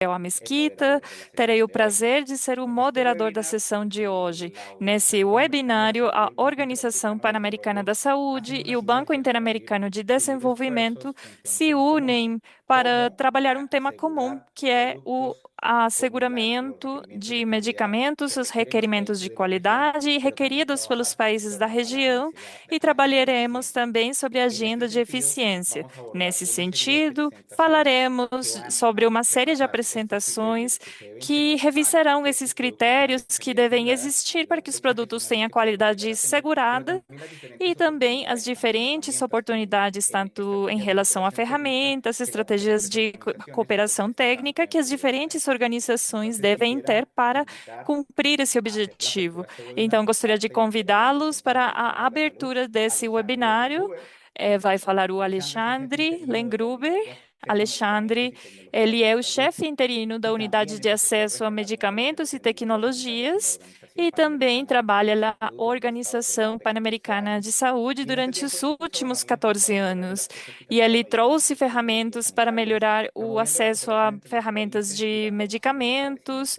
A Mesquita, terei o prazer de ser o moderador da sessão de hoje. Nesse webinário, a Organização Pan-Americana da Saúde e o Banco Interamericano de Desenvolvimento se unem para trabalhar um tema comum, que é o asseguramento de medicamentos, os requerimentos de qualidade requeridos pelos países da região, e trabalharemos também sobre a agenda de eficiência. Nesse sentido, falaremos sobre uma série de apresentações que revisarão esses critérios que devem existir para que os produtos tenham qualidade segurada e também as diferentes oportunidades, tanto em relação a ferramentas, estratégias de cooperação técnica que as diferentes organizações devem ter para cumprir esse objetivo. Então, gostaria de convidá-los para a abertura desse webinário. Vai falar o Alexandre Lengruber. Alexandre, ele é o chefe interino da Unidade de Acesso a Medicamentos e Tecnologias e também trabalha na Organização Pan-Americana de Saúde durante os últimos 14 anos. E ele trouxe ferramentas para melhorar o acesso a ferramentas de medicamentos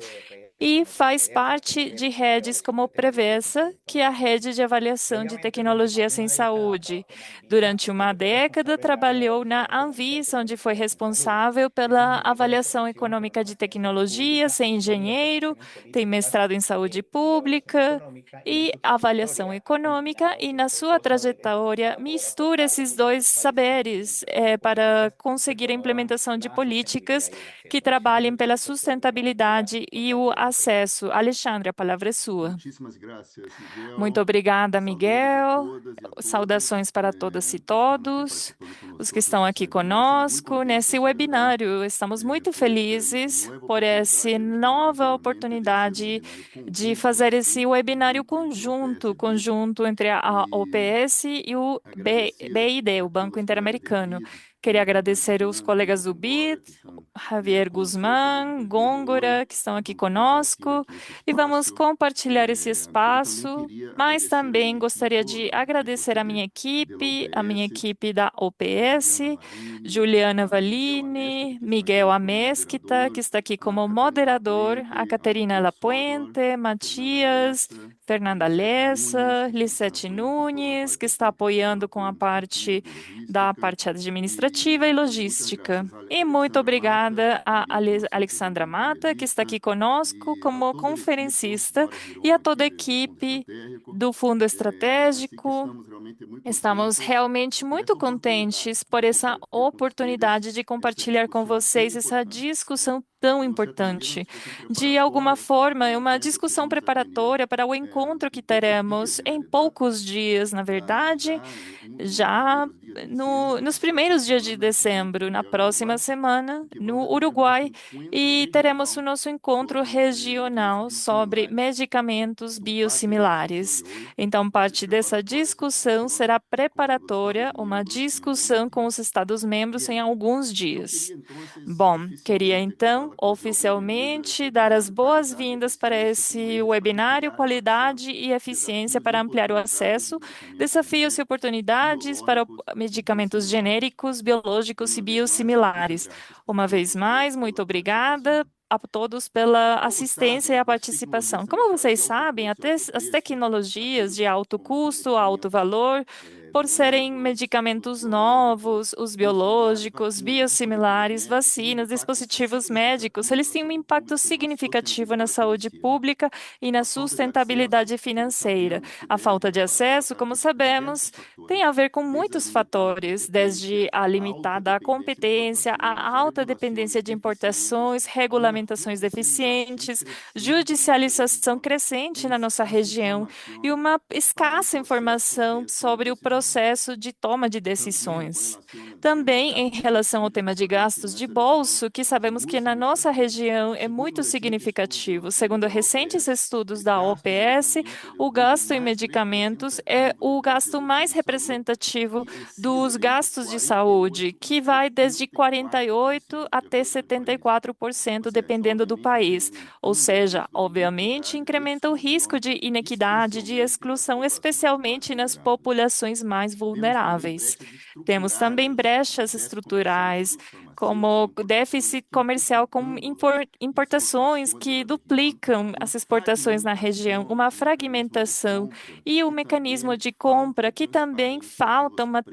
e faz parte de redes como o Prevesa, que é a rede de avaliação de tecnologias em saúde. Durante uma década, trabalhou na Anvisa, onde foi responsável pela avaliação econômica de tecnologias, é engenheiro, tem mestrado em saúde pública e avaliação econômica, e na sua trajetória mistura esses dois saberes para conseguir a implementação de políticas que trabalhem pela sustentabilidade e o acesso. Alexandre, a palavra é sua. Muitíssimas graças, Muito Miguel. obrigada, Saudamos a Miguel. todas e a todos Saudações para todas e que estão aqui todos, participando os que conosco estão nesse aqui serviço. Muito conosco contente nesse de celebrar webinário. Estamos muito por essa felizes nova por essa oportunidade de estarmos nova realmente de ser um oportunidade webinário de conjunto fazer aqui esse webinário entre o OPS BID conjunto entre a e OPS e o agradecer BID, o aqui Banco aos colegas do Interamericano. BID, Queria Javier agradecer os Guzmán e colegas do Góngora, BID, que estão Javier conosco nesse Guzmán, dia de hoje, Gôngora, que estão aqui vão compartilhar conosco, aqui esse e vamos espaço. compartilhar esse Como também espaço. queria Mas agradecer a minha também gostaria equipe, de a equipe agradecer aqui de la a minha OPS, equipe da Juliana OPS, Varini, Juliana Miguel Amesquita, Valini, que está Miguel aqui como Amesquita, que moderador, está aqui a como Catarina moderador, a Lapuente, a Caterina Matheus Sodor, Lapuente, Fernanda Matias, Lessa, a Fernanda Lissete Nunes, Lessa, que também está Lissete apoiando com toda a Nunes, que parte está do apoiando com a apoio parte administrativo, da logística, parte administrativa e e muitas logística. graças a E muito Alexandra Mata, obrigada a também pela sua Alexandra excelente Mata, que está entrevista, aqui conosco e a como toda a equipe, conferencista, Nora e a Hiroma, toda a aqui do Fundo equipe Estratégico. do Fundo Assim que Estratégico. estamos realmente muito Estamos contentes realmente por muito essa oportunidade contentes por de essa compartilhar com vocês oportunidade de essa compartilhar com discussão tão vocês essa importante. discussão tão De uma certa maneira, uma importante. discussão De alguma preparatória forma, para é o uma encontro que discussão vamos a ter preparatória para o encontro que em poucos dias, teremos em em realidade, poucos dias, na verdade, já nos já primeiros dias de dezembro, nos na próxima primeiros dias de semana, em dezembro, na Montevideo, próxima Uruguai, semana, em que no vamos a ter o nosso Uruguai, encontro e teremos o regional nosso encontro sobre medicamentos regional sobre biosimilares. medicamentos Então, parte da discussão biosimilares. de hoje Então, vai ser parte dessa preparatória para esse discussão encontro será com os preparatória, uma Estados-membros em alguns discussão com os dias. Estados-membros em Bien, alguns eu dias. queria então Bom, queria oficialmente aqui dar então a cordial bem-vinda a oficialmente este dar as webinário Qualidade e boas-vindas para Eficiência com esse meios para webinário ampliar o Qualidade acesso, e Eficiência desafios e para ampliar o oportunidades de acesso, medicamentos desafios e oportunidades para biológicos e medicamentos biosimilares. genéricos, biológicos e Uma vez mais, muitas biosimilares. graças por Uma vez todos mais, muito pela participação. obrigada a todos pela Como assistência e sabem, a as participação. tecnologias Como sanitárias vocês de alto sabem, custo e alto as preço, tecnologias aqueles de alto como são custo, alto medicamentos valor, por serem novos, medicamentos odontológicos, novos, os biosimilares, biológicos, vacinas, dispositivos biosimilares, médicos, têm um vacinas, impacto dispositivos médicos, significativo eles na têm um saúde impacto pública e na significativo na sustentabilidade saúde financeira. pública e na A falta de acesso, sustentabilidade financeira. sabemos que A deve falta de acesso, tratar como de sabemos, diversos tem a fatores, ver com desde a muitos limitada fatores, desde competência, a a alta limitada dependência de competência, a importações, a alta regulações dependência de deficientes, importações, a uma regulamentações judicialização deficientes, crescente da nossa judicialização região, crescente uma na nossa escassa região e informação uma para o escassa processo informação de toma de sobre o decisões. processo de toma de Também com decisões. relação a Também em gastos relação ao tema específicos, de sabemos que gastos de nessa região bolso, que são sabemos que muito na nossa significativos. região é Segundo muito recentes estudos significativo. aqui Segundo da recentes OPS, estudos o da gasto em OPS, medicamentos ele o ocupa gasto em mais 3% medicamentos per é capita o dos gastos gasto de mais auxílio saúde representativo e dos oscila entre gastos de saúde, que 48% vai e desde 48 84%, de até acordo com o país. 74%, Ou seja, dependendo do obviamente tem país. Ou aumentando o seja, risco de obviamente, inequidade e incrementa o risco exclusão, de inequidade, de especialmente nas exclusão, populações mais especialmente nas vulneráveis. populações mais Temos também vulneráveis. brechas Temos também estruturais, brechas desproporção de estruturais, produtos como déficit comercial com importações que duplicam as exportações na região, uma fragmentação e o mecanismo de compra que também falta uma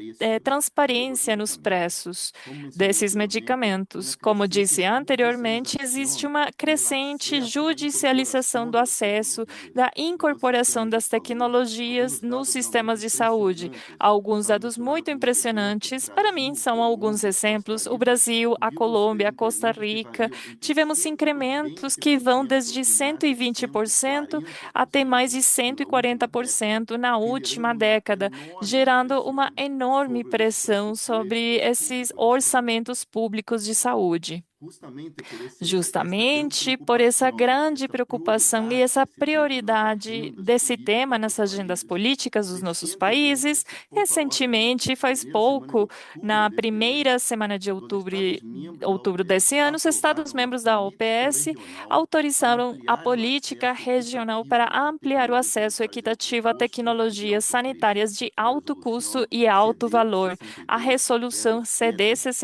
transparência nos preços desses medicamentos. Como disse anteriormente, existe uma crescente judicialização do acesso, da incorporação das tecnologias nos sistemas de saúde. Alguns dados muito impressionantes, para mim, são alguns exemplos. O Brasil, a Colômbia, a Costa Rica, tivemos incrementos que vão desde 120% até mais de 140% na última década, gerando uma enorme pressão sobre esses orçamentos públicos de saúde. Essa grande Justamente por essa preocupação, grande essa preocupação e prioridade essa que sempre nós prioridade batemos desse aqui tema no nessas agendas país, políticas dos nossos países, por favor, recentemente, faz primeira semana de pouco, outubro na deste ano, primeira semana de os Estados-membros da outubro desse OPS ano, os aprovaram a Estados-membros da política OPS regional para autorizaram a ampliar o política acesso regional para equitativo à ampliar o tecnologia acesso sanitária de alto equitativo a custo e de tecnologias alto preço. sanitárias de A alto custo resolução e alto CD valor. A 62 é do resolução CD SESC,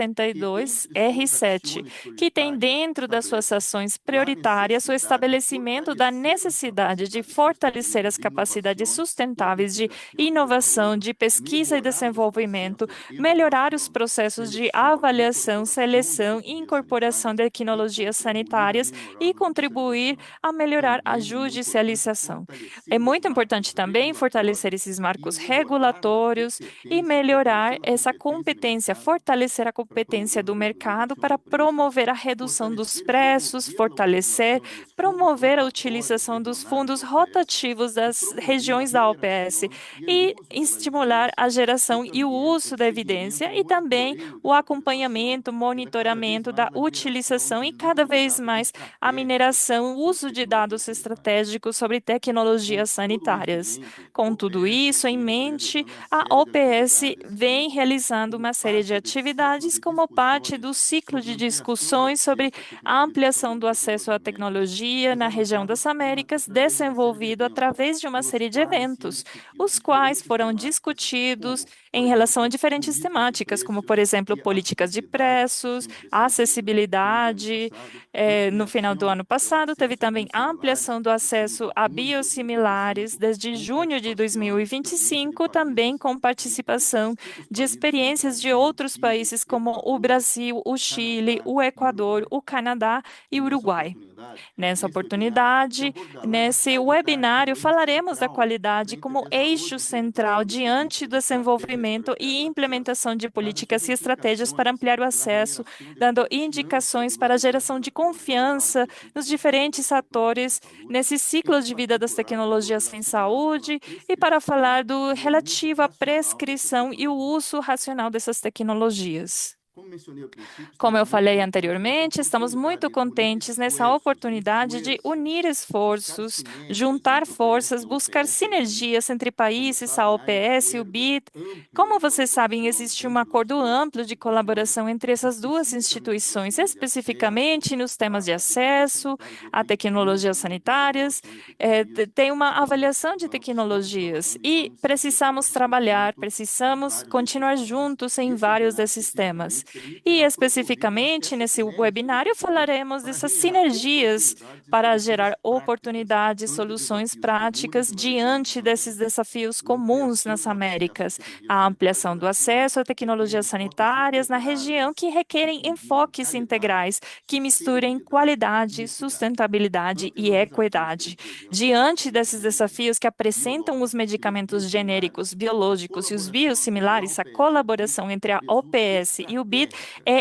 que entre suas 62R7, ações que tem prioritárias dentro das suas estabelece ações a prioritárias o necessidade de estabelecimento da fortalecer as necessidade de capacidades fortalecer sustentáveis as de capacidades inovação, sustentáveis de publicização e inovação, desarrollo, de pesquisa e melhorar os desenvolvimento, processos de melhorar os evaluação, processos de seleção e avaliação, incorporação de seleção e tecnologias incorporação sanitárias de e tecnologias contribuir a sanitárias melhorar e a contribuir judicialização. a melhorar a Também é muito importante judicialização. É fortalecer os muito marcos importante também fortalecer regulatórios esses e marcos melhorar a regulatórios e competência, melhorar fortalecendo a essa competência de competência, mercado fortalecer a para competência do promover a mercado redução para de preços, promover a redução dos fortalecer e preços, promover a fortalecer, utilização dos fundos promover a rotatórios utilização dos regionais da fundos OPS rotativos e das promover a regiões da OPS reeração e o e uso pela estimular a evidência e geração e o também o uso da seguimento evidência e e também monitoreio o dessa utilização acompanhamento, e da cada vez monitoramento mais da uma geração utilização de e cada livres vez dados mais a estratégicos mineração, o sobre uso de dados tecnologias sanitárias. estratégicos sobre Com tecnologias todo isso em sanitárias. mente, a Com tudo OPS isso em vem mente, realizando uma a série de OPS atividades que, vem realizando como uma série de parte desse ciclo atividades de como parte discussões do ciclo sobre de ampliação do discussões sobre acesso à a tecnologia de ampliação do saúde e acesso à desenvolvimento, tecnologia na região levantados das Américas, através de uma série de desenvolvido eventos, através de uma nos série de quais se eventos, discutiu os quais diferentes foram temáticas, discutidos como, por em relação a exemplo, diferentes políticas de temáticas, como, por preços exemplo, e políticas de acessibilidade, preços, sempre esse fim do ano acessibilidade. passado, No final do ampliação ano do passado, teve acesso a também a biosimilares, ampliação do estamos acesso em a junho de biosimilares 2025, desde com junho de participações também de 2025, também países com de participação distintos de países experiências de Brasil, outros Chile, países como o Equador, Brasil, o Chile, Canadá o e Equador, Uruguai. o Canadá e o Nessa Uruguai. oportunidade, Nessa nesse webinário, se oportunidade, abordará a nesse qualidade como webinário, eixo falaremos da central qualidade frente ao como eixo desenvolvimento central criativo de diante do políticas e estratégias para desenvolvimento ampliar e o acesso, implementação de dando políticas e estratégias para exemplificações ampliar o pela acesso, remuneração de dando confiança indicações dos para a usuários geração das de tecnologias de alto confiança nos custo-benefício diferentes nas tecnologias de atores saúde, nesse ciclo em de vida das particular no tecnologias em relacionado à saúde e para prescrição falar do e ao uso relativo à racional dessas prescrição e o tecnologias. uso racional dessas tecnologias. Como mencionei ao princípio, Como estamos eu muito falei contentes com essa anteriormente, estamos muito oportunidade de unir contentes nessa oportunidade de unir buscar esforços, sinergias juntar entre forças, o buscar OPS e o BID. sinergias entre Como países, a sabem, há um OPS e o acordo BID. amplo Como de vocês sabem, colaboração existe um entre as acordo duas amplo de instituições, colaboração entre essas duas especificamente nos instituições, temas de acesso especificamente nos temas de a tecnologias acesso sanitárias e a tecnologias principalmente na sanitárias. evaluação e auditorias. Tem uma Então, avaliação de estamos tecnologias trabalhando e e vamos seguir precisamos trabalhando trabalhar, juntos em precisamos vários desses continuar temas. juntos em Esse vários webinar desses temas. especificamente E permitirá promover especificamente essas nesse sinergias e webinário parcerias falaremos para dessas gerar sinergias oportunidades e para soluções gerar práticas oportunidades, ante soluções desafios comuns práticas numa região diante das desses Américas. desafios A comuns nas ampliação do acesso à Américas. tecnologias A sanitárias na ampliação do região acesso a requer tecnologias enfoques sanitárias na região integrais que que requerem combinem enfoques qualidade, integrais que misturem sustentabilidade e qualidade, equidade. sustentabilidade Ante e os desafios que equidade. representam os Diante desses medicamentos desafios que apresentam os biológicos e os medicamentos biosimilares, genéricos, a biológicos e os colaboração entre a biosimilares, a OPS e o BID colaboração entre a resulta OPS e o BID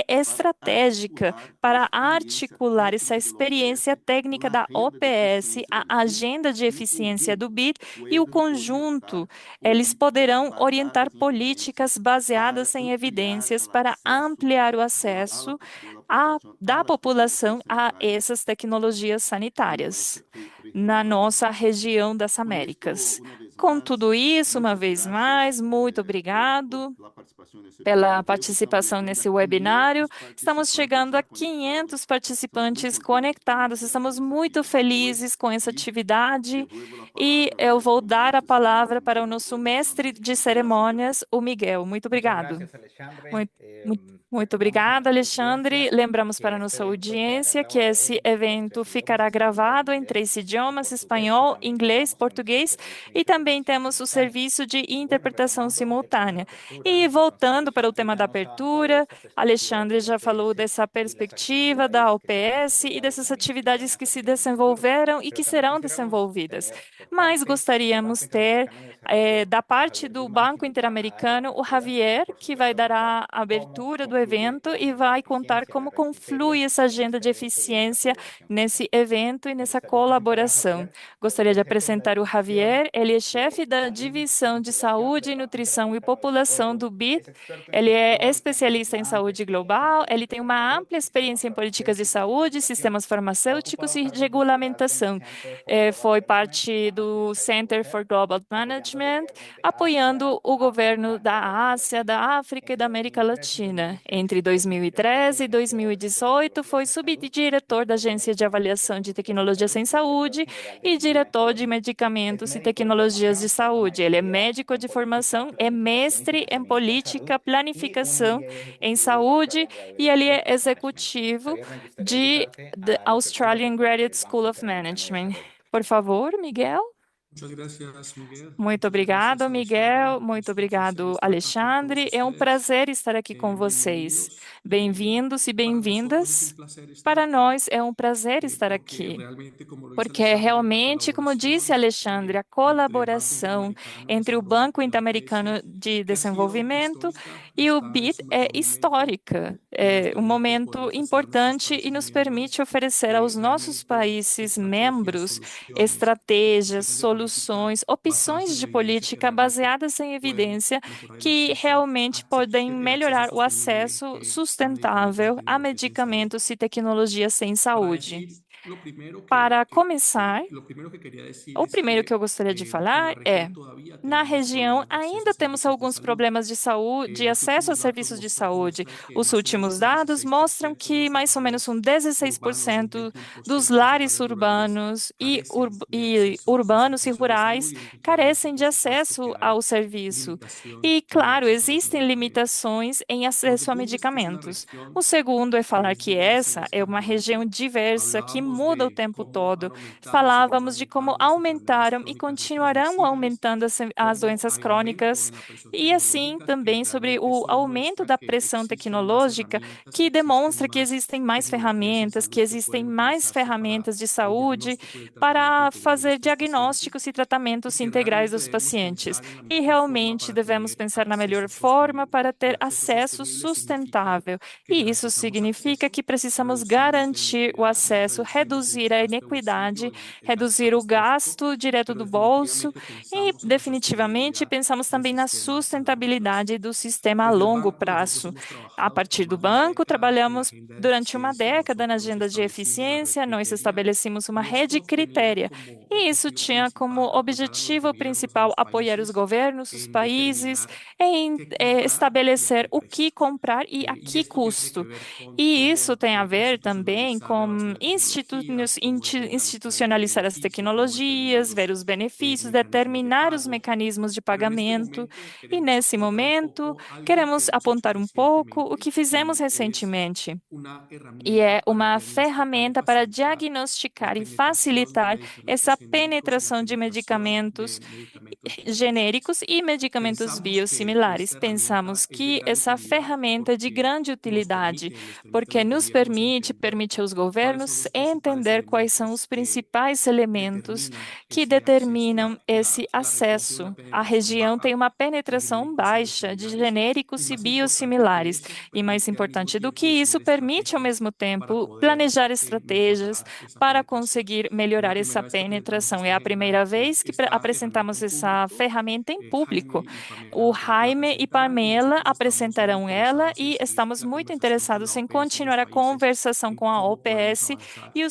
estratégica é para estratégica articular a para experiência articular essa técnica da experiência OPS com técnica a da renda de OPS, eficiência a do BID agenda de e, em eficiência do conjunto, BID e o podem conjunto. orientar Eles políticas poderão orientar baseadas em evidências políticas para baseadas em ampliar evidências o para acesso ampliar o à acesso população da às população tecnologias a sanitárias essas tecnologias em sanitárias nossa região na das nossa Américas. região das Com esto, Américas. uma vez Com mais, tudo isso, uma muitas vez graças mais, muito por obrigado la participação nesse pela webinário de hoje. Estamos participação chegando a nesse webinário. 500 Estamos participantes chegando já a conectados. 500 Estamos muito participantes contentes com conectados. Estamos essa muito atividade hoje felizes com essa e atividade devolvo a e palavra ao eu vou nosso dar a mestre palavra cerimônias, para o Miguel, nosso Cortes, mestre de novamente. Muchas gracias, Miguel. cerimônias, o Miguel. Muito Muchas obrigado. gracias, Alexandre. Muito, muito Muito obrigada, Alexandre. Lembramos para a nossa audiência que esse evento ficará gravado em três idiomas: espanhol, inglês, português, e também temos o serviço de interpretação simultânea. E voltando para o tema da abertura, Alexandre já falou dessa perspectiva da OPS e dessas atividades que se desenvolveram e que serão desenvolvidas. Mas gostaríamos ter da parte do Banco Interamericano, o Javier, que vai dar a abertura do evento e vai contar como conflui essa agenda de eficiência nesse evento e nessa colaboração. Gostaria de apresentar o Javier, ele é chefe da Divisão de Saúde, Nutrição e População do BID. Ele é especialista em saúde global, ele tem uma ampla experiência em políticas de saúde, sistemas farmacêuticos e regulamentação. Foi parte do Center for Global Management, apoiando o governo da Ásia, da África e da América Latina. Entre 2013 e 2018, foi subdiretor da Agência de Avaliação de Tecnologias em Saúde e diretor de Medicamentos e Tecnologias de Saúde. Ele é médico de formação, é mestre em política, planificação em saúde e ele é executivo de The Australian Graduate School of Management. Por favor, Miguel. Muchas gracias, Miguel. Muito Muchas gracias, obrigado, Miguel. Alexandre. Muito Es un placer obrigado, estar aquí con Alexandre. É um ustedes. prazer estar aqui com vocês. Bienvenidos. Bem-vindos e Para nosotros es un bem-vindas. placer estar Para aquí nós é um prazer estar porque aqui. realmente, como lo dice Porque Alexandre, la realmente, como disse colaboración Alexandre, a entre el Banco colaboração Interamericano de entre o Desarrollo, Banco la OPS, Interamericano de que ha sido Desenvolvimento histórica, e o está BID é sumando realmente histórica. y nos É um permite momento poder ofrecer a nuestros importante e países nos miembros permite oferecer aos nossos realmente países estrategias, membros soluciones, estratégias, opciones de política soluções, basadas opções en de evidencia que política realmente baseadas em pueden evidência mejorar que realmente podem el acceso melhorar o sostenible acesso a medicamentos y sustentável a tecnologías en salud. medicamentos e tecnologias em Para saúde. decir Para começar, lo primero que quería decir o es primeiro que eu que gostaria de en la falar é: región todavía na tenemos região problemas de acceso a ainda temos servicios de alguns salud. problemas de saúde, de Los acesso a últimos datos serviços de saúde. muestran que Os más o menos últimos un dados mostram 16% de que los mais ou menos hogares um urbanos y un 16% 21% dos de los lares hogares rurales urbanos carecen de e acceso a urbanos e servicios de salud rurais y entendemos carecem de por supuesto acesso que hay ao serviço. limitación E, en el claro, acceso a los existem medicamentos. limitações em Lo acesso a segundo es que es una medicamentos. O región segundo é que falar es que diversa essa é uma históricamente. região diversa que Hablábamos muda o de tempo cómo han todo. aumentado y seguirán Falávamos de como aumentando las enfermedades aumentaram e crónicas no continuarão transmisibles, aumentando as cómo doenças hay aumento crônicas, en la presión e assim tecnológica, que também sobre realmente o eso aumento demuestra da que pressão existen más tecnológica, herramientas, que que existen demonstra que más existem mais tecnologías en ferramentas, que salud que existem pueden mais utilizarse ferramentas para de el saúde diagnóstico y el tratamiento para integral de fazer nuestros pacientes diagnósticos e y tratamentos que integrais realmente dos debemos pacientes. pensar en la E mejor forma realmente para devemos tener pensar na melhor acceso forma sostenible. para Y ter acceso acesso sostenible significa sustentável. que E isso garantizamos significa acceso, que precisamos reducimos la garantir o inequidad, acesso, reducimos el reduzir a gasto de bolsillo, inequidade, el gasto reduzir o catastrófico, gasto direto pero do bolso definitivamente e, pensamos en la definitivamente, sostenibilidad pensamos del também na sistema a largo plazo. sustentabilidade do sistema a Desde el longo banco nosotros prazo. hemos A trabajado por partir do más de una banco, década en la trabalhamos agenda de durante uma eficiencia. década na Nosotros agenda de establecimos la red eficiência, nós criteria estabelecemos uma y rede esto tenía critéria. como E isso objetivo tinha como principal apoyar a los objetivo gobiernos de principal los apoiar os países governos, os en países, determinar em qué comprar y a estabelecer qué o que precio. comprar e a Y que esto tiene que custo. ver con E isso cómo tem a ver também institucionalizar la base com de tecnologías, cómo determinar el institucionalizar as beneficio, cómo determinar tecnologias, ver los os benefícios, mecanismos de determinar os pago. mecanismos de Pero en este pagamento. momento E queremos nesse apuntar un momento, poco algo que queremos hemos hecho apontar um pouco o recientemente que fizemos y es recentemente. una E é herramienta para uma diagnosticar y ferramenta para facilitar la diagnosticar e penetración de facilitar medicamentos essa genéricos y la penetração de penetración medicamentos de medicamentos biosimilares. genéricos e medicamentos Pensamos que biosimilares. esta herramienta Pensamos es de que gran essa utilidad ferramenta é de porque grande nos utilidade, permite, les permite a porque los nos gobiernos permite, entender permite aos cuáles son governos los principales entender quais são elementos os que principais elementos determinan que ese acceso. determinam esse La región tiene acesso. una A penetración região tem baja uma de penetração genéricos y baixa de biosimilares y genéricos e más importante que biosimilares. eso, E mais permite al mismo importante do que tiempo isso, diseñar permite ao estrategias mesmo para tempo poder planejar estratégias mejorar esa para penetración. conseguir Es la melhorar essa primera vez que presentamos penetração. É esta a primeira agenda, vez que esta herramienta apresentamos en essa público. ferramenta em Jaime público. y Pamela O la Jaime e presentarán y Pamela nosotros estamos muy apresentarão ela interesados en e seguir estamos la muito conversación con la interessados em OPS y los continuar a países conversação en com a cómo podemos OPS avanzar e os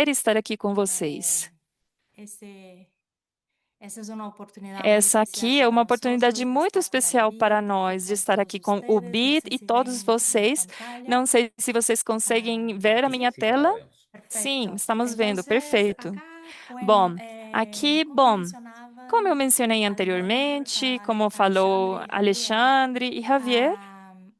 prazer estar aqui com vocês. Esse, essa é uma oportunidade muito Essa especial aqui é para uma nós oportunidade de muito estar com especial David, para de estar nós, de com estar todos aqui com o vocês. Não Bit sei e se todos ven minha vocês. pantalla. Não sei se vocês conseguem ver a minha Sí, sí, sí, la tela. vemos. Sim, Perfecto. estamos vendo. Entonces, Perfeito. acá, bueno, Bom. Aqui, Como bom, como eu mencionavam, mencionei anteriormente, como falou Alexandre e Javier,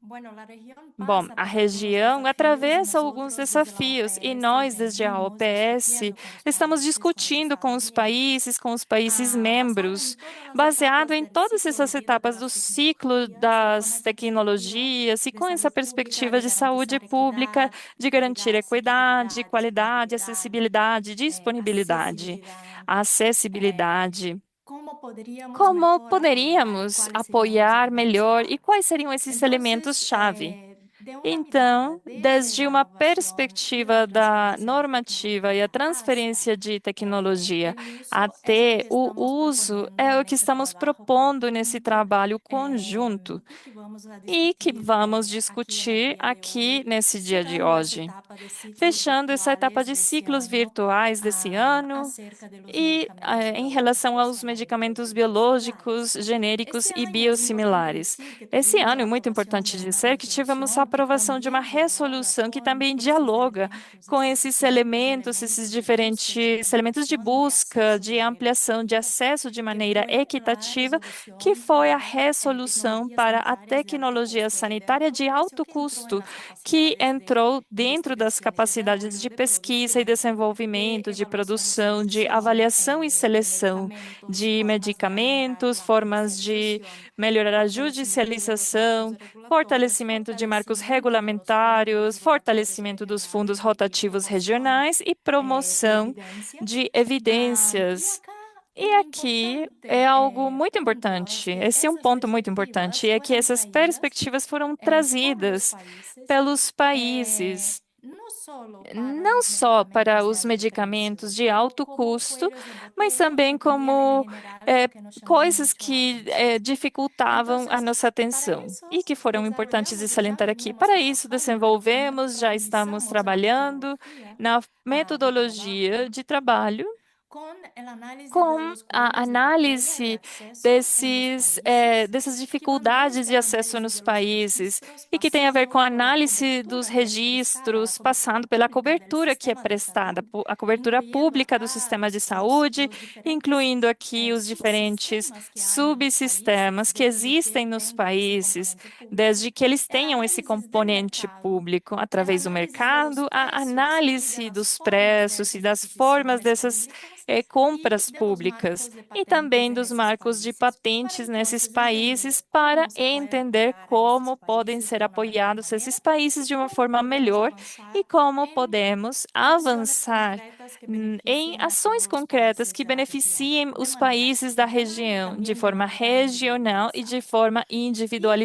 bueno, la región bom, pasa a por algunos região desafíos y atravessa alguns nosotros desde la desafios e OPS nós, desde a venimos OPS, discutiendo con los estamos países, con los discutindo Estados com os países basado en membros, todas las baseado etapas em del todas ciclo de essas vida de etapas do las ciclo tecnologías y con das esa perspectiva tecnologias e de com essa salud pública, perspectiva de de saúde garantizar pública, equidad, de garantir calidad, equidade, seguridad, qualidade, disponibilidad, acessibilidade, disponibilidade, accesibilidad. eh, acessibilidade. ¿Cómo podríamos Como mejor apoyar y poderíamos cuáles serían los apoiar elementos melhor e clave? quais seriam esses Entonces, elementos-chave? de una mirada Então, desde desde la uma innovación y la perspectiva da transferencia de normativa e a tecnología hasta transferência de tecnologia el uso, es lo até que o estamos uso, proponiendo é o en que este estamos trabajo propondo nesse conjunto trabalho conjunto y que vamos a e que discutir vamos aquí en el discutir día de aqui hoy, nesse dia de cerrando esa hoje. etapa de ciclos Fechando essa etapa virtuales de de este ciclos año virtuais desse ano, acerca de los e medicamentos em relação biológicos aos genéricos medicamentos y biosimilares. biológicos, genéricos Este e año es importante biosimilares. decir que Esse tuvimos ano é la muito aprobación importante de una dizer que tivemos a resolución que aprovação de uma también dialoga resolução que con também estos dialoga elementos, com esses estos elementos de diferentes elementos de promoción de busca, acceso de de manera ampliação de equitativa, acesso de que maneira fue la equitativa, que resolución foi a para resolução tecnologías para a sanitarias de alto tecnologia coste de sanitária alto de precio alto que entró en custo, las que capacidades de entrou dentro das investigación y capacidades desarrollo, de de pesquisa e producción, de desenvolvimento, de evaluación y produção, de selección avaliação e de seleção medicamentos, de formas de mejorar medicamentos, la formas de comercialización, melhorar a fortalecimiento de los marcos judicialização, regulatorios, fortalecimento de marcos fortalecimiento de los fondos regulamentários, rotatorios fortalecimento dos fundos regionales y rotativos promoción regionais e de promoção evidencias. de Y evidências. acá E un aqui é importante algo muito punto es importante. que Esse é um esas ponto muito importante, perspectivas e é que fueron essas traídas perspectivas foram por los trazidas países, pelos países no solo para não los só para medicamentos de os alto precio, medicamentos de pero alto como custo, cuellos de mas botella também que podían como generar eh, lo que nos llamó coisas mucho la que atención. dificultavam a Entonces, nossa para atenção eso e que foram importantes de desarrollamos y ya salientar aqui. veníamos Para isso, trabajando en lo que desenvolvemos, já estamos organizamos la trabalhando metodología na de trabajo metodologia de trabalho con el análisis de com los a cuellos de botella de análise acceso en los países dessas que van dificuldades desde de el acesso análisis nos de los países registros, e que tem a ver com pasando a por la análise dos cobertura que es prestada, la registros, cobertura passando pela pública del cobertura que é sistema de prestada, salud, a cobertura incluyendo pública do acá sistema de saúde, los diferentes incluindo aqui os diferentes subsistemas que hay en los países subsistemas que desde que existem nos tengan ese países, componente público, desde que eles el tenham esse análisis del componente mercado, público el através do análisis de los mercado, a precios y de análise las dos formas de preços e esas das formas adquisiciones dessas públicas y compras de los públicas marcos de e patentes também en dos esos marcos de países, para patentes nesses entonces entender países para cómo se puede entender apoyar a estos como podem países ser de una mejor apoiados manera esses y países de uma cómo forma podemos melhor e avanzar como en podemos acciones avançar concretas que em beneficien a ações todos los concretas países que de la región, beneficiem de os manera países da general y região de también de forma manera regional e de individualizada. forma Y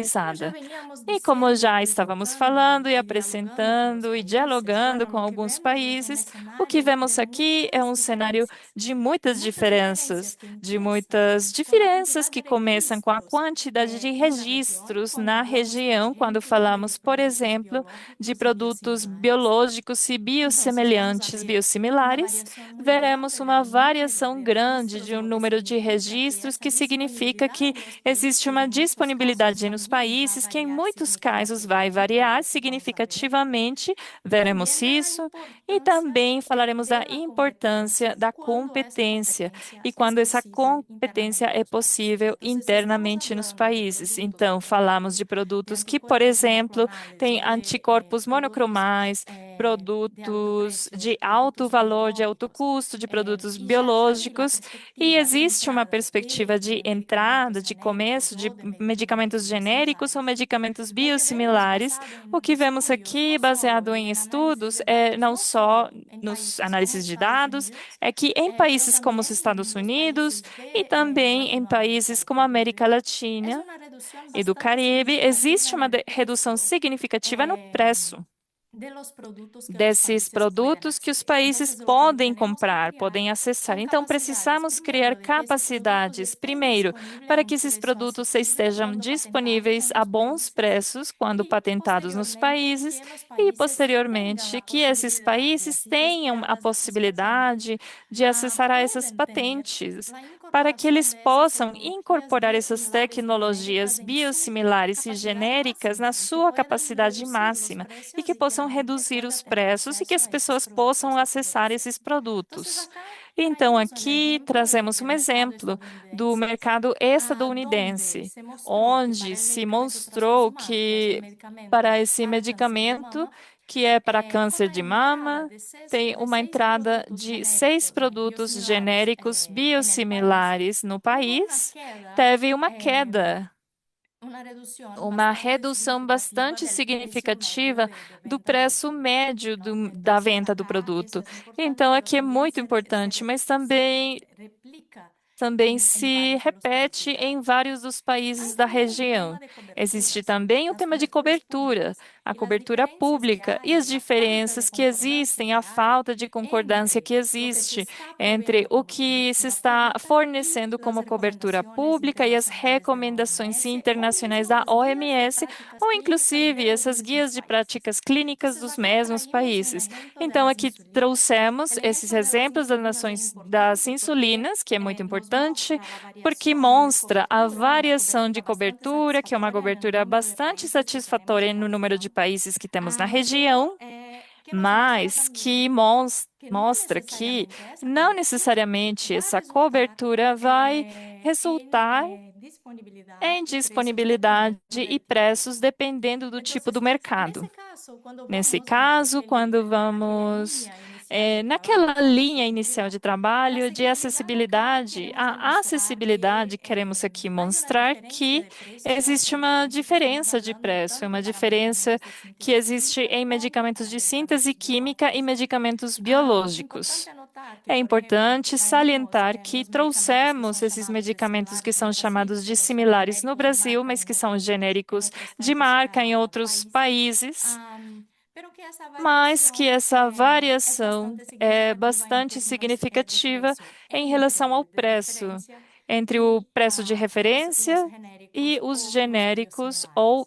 como ya individualizada. veníamos E como diciendo y já estávamos provocando falando e y dialogando con los apresentando e países, dialogando bueno, com lo que alguns vemos es un países, o que escenario de vemos aqui é muchas um cenário diferencias de que empiezan muitas con la diferenças cantidad de que começam com a registros quantidade de en una región, registros cuando na hablamos, por região, quando ejemplo, de falamos, por productos exemplo, de biológicos y produtos biosimilares. biológicos e Entonces vamos a biossemelhantes, ver una biosimilares, variación muy veremos grande uma del número variação de grande registros, de um lo que número de significa que registros, esa que significa disponibilidad que en los existe países uma en muchos casos disponibilidade nos también va a países que, em variar muitos casos, vai significativamente, y variar eso vamos a ver. significativamente, Y también veremos de la isso, e importancia também falaremos da de la importância competencia da cuando esta competência competencia e es quando essa posible competência internamente en é los países. possível Entonces, estamos internamente nos hablando de países. productos, Então, por ejemplo, falamos de de produtos que, por anticuerpos exemplo, monoclonales têm o de anticorpos productos monocromais, de alto produtos precio, de alto productos valor, de alto biológicos. custo, de produtos Y ya hay la biológicos, e perspectiva de existe uma entrada perspectiva de de medicamentos entrada, de genéricos começo de o de medicamentos medicamentos genéricos ou biosimilares. medicamentos Lo que vemos biosimilares. basado O en que vemos estudios, aqui, no solo baseado y em en análisis estudos, de é datos, não no só solo en nos países como análises de Estados dados, Unidos, é que em pero países como os también Estados en los Unidos países e de também em Latinoamérica, países por como a ejemplo, América es Latina una reducción e do bastante Caribe, existe significativa en uma el redução precio significativa no eh, preço de los productos que los desses países pueden produtos que os acceder. países Entonces, lo que podem tenemos que comprar, criar podem acessar. son Então, capacidades, precisamos criar primero, de que esos productos capacidades, estén primeiro, disponibles a para un que esses precio produtos asequible estejam cuando patentados disponíveis en a los bons países preços quando y patentados nos posteriormente países, que los e países tengan posteriormente la que esses posibilidad, países así que tenham a esperadas de satisfacción, possibilidade de acessar a essas pueden tener patentes, la para que incorporación eles de esas possam tecnologías incorporar essas biosimilares y tecnologias genéricas en su biosimilares e capacidad genéricas na máxima y que sua puedan capacidade reducir los máxima e precios que y que possam la gente reduzir pueda os tener preços e que acceso as a estos pessoas possam productos que acessar pueden ser. esses Entonces produtos. acá Então, Traemos un aqui ejemplo trazemos del um mercado exemplo do estadounidense, mercado donde estadunidense, se mostró que onde para el se medicamento trastuzumab, mostrou que es un que para medicamento esse para cáncer de medicamento, mama, que é para con câncer una de entrada mama, de seis, tem de uma seis entrada productos de 6 genéricos, produtos biosimilares genéricos en el país, biosimilares no hubo una país, queda, teve uma queda, una reducción uma bastante redução significativa bastante del precio medio significativa de do venta del preço producto, médio ¿no? El da precio de venda la do caja, produto. eso es importante, Então, pero aqui é también muito importante, mas se também replica se varios de los repete países em árabes. vários dos Hay países da también un região. tema de Existe coberturas, também o las tema de coberturas cobertura, públicas a y las cobertura diferencias que pública e hay, as la falta de diferenças que concordancia existem, que a hay falta de concordância entre que lo que se existe está entre proveyendo o como que se cobertura está pública y fornecendo las como cobertura recomendaciones pública e as internacionales de la recomendações OMS o internacionais mismo da las guías de OMS, prácticas ou clínicas inclusive de los essas mismos guias de países. práticas clínicas Entonces, dos acá mesmos traímos un países. ejemplo de Então, las aqui insulinas. trouxemos El esses ejemplo de las exemplos das insulinas bien nações das importante porque insulinas, que é muito nos importante, muestra la porque variación de mostra a cobertura, una variação de cobertura bastante cobertura, que é uma satisfactoria en el cobertura número de bastante países que tenemos satisfatória en la no número de región, países que temos na pero região, que nos muestra mas que también que no mostra que necesariamente esa não cobertura necessariamente va a essa resultar cobertura vai en resultar disponibilidad em y precios dependiendo disponibilidade e del tipo. preços dependendo do tipo do Entonces, en mercado. ese caso, cuando Nesse vamos en, caso, quando en aquella vamos línea inicial de naquela trabajo, linha inicial de accesibilidad. La trabalho de accesibilidad acá acessibilidade, queremos a demostrar que acessibilidade, queremos aqui hay una mostrar diferencia que de precios, existe esta uma diferencia que estamos diferença de hablando preço, é tanto uma para diferença medicamentos de que síntesis existe química em como medicamentos para de síntese medicamentos química e biológicos. medicamentos Importante biológicos. anotar que, É por ejemplo, importante traemos salientar que los medicamentos que trouxemos son esses llamados de medicamentos que similares en são Brasil, chamados de pero son similares no genéricos de Brasil, marca mas que são en genéricos otros de tantos marca em outros países, países, pero que esa mas que variación essa es variação bastante é significativa en bastante términos de significativa precio em relação ao de preço, referencia entre o y preço de los referência e genéricos os o los genéricos ou biosimilares.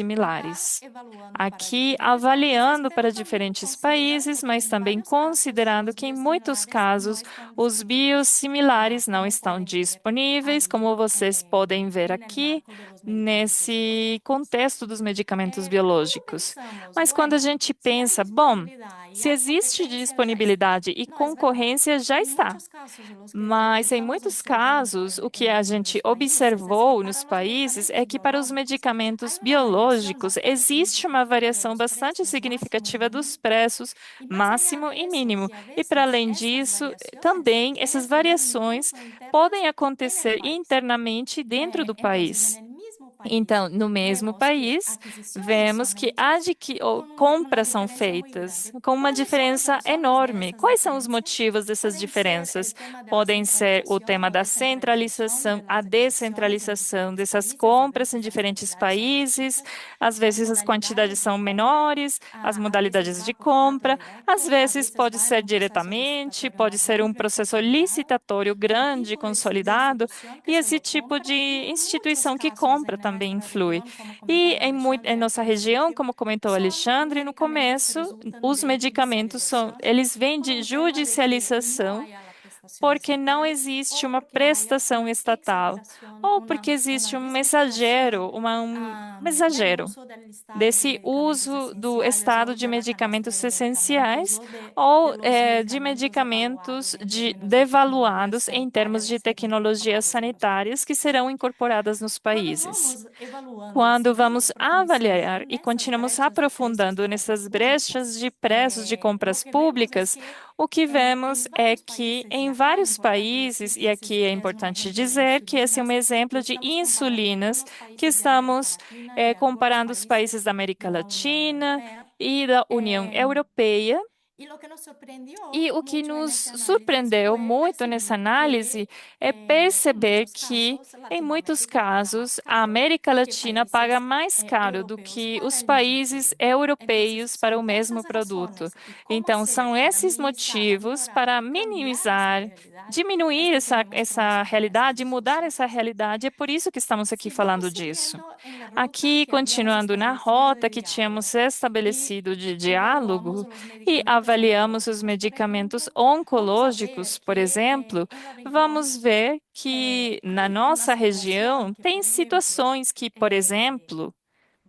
Acá, biosimilares. evaluando para Aqui, diferentes países, avaliando para pero también diferentes considerando países, que mas en também varios casos considerando los que em muitos biosimilares no casos están os disponibles, biosimilares não como estão pueden ver disponíveis, como ahí vocês podem ver en el aqui marco de los medicamentos nesse biológicos. contexto dos medicamentos Pero cuando biológicos. pensamos, Mas quando a bueno, gente si hay pensa, bom, disponibilidad y se hay existe competencia, ya está. disponibilidade e No es verdad. concorrência, já En está. muchos casos, los que Mas, em estamos muitos observando casos, o que a en gente los países es que observou nos para los países medicamentos é que para os biológicos hay medicamentos una variación biológicos bastante existe uma significativa de variação los bastante precios máximo y significativa mínimo. dos preços Y más allá máximo de e eso, mínimo. que a E para veces além esas disso, variaciones também essas tienen que ver variações incluso podem internas en el acontecer país. internamente dentro do Entonces, en país. el mismo país, Então, no mesmo vemos que país, adquisiciones vemos son que hechas ou con una compras são diferencia muy feitas grande. com uma ¿Cuáles son las diferença razones de enorme. esas Quais são os diferencias? motivos dessas Pueden ser diferenças? el tema de la Podem ser o centralización tema o da descentralización centralização, de a las adquisiciones en descentralização diferentes dessas países, a compras em veces las diferentes cantidades son más países, chicas, às las vezes as quantidades modalidades de são compra, menores, as a veces modalidades va de por trato compra, às directo, a vezes veces pode va en ser un proceso diretamente, licitatorio pode más ser um amplio y processo consolidado. licitatório El grande, tipo de consolidado, institución que e se esse lo tipo compra y de en muchos instituição que casos compra en também nuestra influi. región, como E comentaba em Alexandre al nossa região, principio, como comentou son Alexandre no medicamentos que começo, resultan os de medicamentos são, judicialización eles vêm por de un tema de que no judicialização haya la prestación porque não estatal existe o uma porque haya prestação una estatal, exageración, ou porque una existe um mensageiro, disminución um del mensageiro uso del listado de desse medicamentos uso do esenciales estado o de de la canasta medicamentos de medicamentos essenciais o ou de los de medicamentos medicamentos evaluados en términos de tecnologías devaluados em termos sanitarias a de ser tecnologias incorporados en los sanitárias que países. serão incorporadas nos Cuando países. vamos evaluando Quando seguimos vamos profundizando avaliar e en esas continuamos brechas de precios de aprofundando compras nessas brechas públicas, de preços de lo compras que vemos es públicas, que o que vemos en é varios que países, y em acá es vários importante países, decir e que aqui é es un importante ejemplo de dizer que esse é um insulinas, que exemplo de estamos comparando insulinas algunos que países de América estamos Latina y algunos comparando os países países da de América la Unión Latina Europea. e da União em, Europeia. y lo que nos sorprendió E o que mucho en nos ese análisis surpreendeu fue muito nessa percibir análise que é en perceber muchos que, casos em muitos Latinoamérica paga más casos, a caro América que Latina paga países mais caro do europeos que para os el mismo países producto. Entonces, europeus para son o por mesmo esas produto. razones y cómo Então, hacer são para esses minimizar, motivos aminorar para y cambiar esa minimizar, realidad, diminuir es que queremos essa comenzar con esas realidade, mudar essa discusiones. realidade. É por isso que estamos aqui Si vamos falando disso. siguiendo en la ruta Aqui, que habíamos continuando na establecido de rota que tínhamos diálogo y estabelecido de evaluamos diálogo, los e medicamentos avaliamos os oncológicos, por medicamentos ejemplo, vamos a oncológicos, ver por que exemplo, en la región vamos ver que na hay una nossa situación região que, tem por ejemplo, situações que, por exemplo,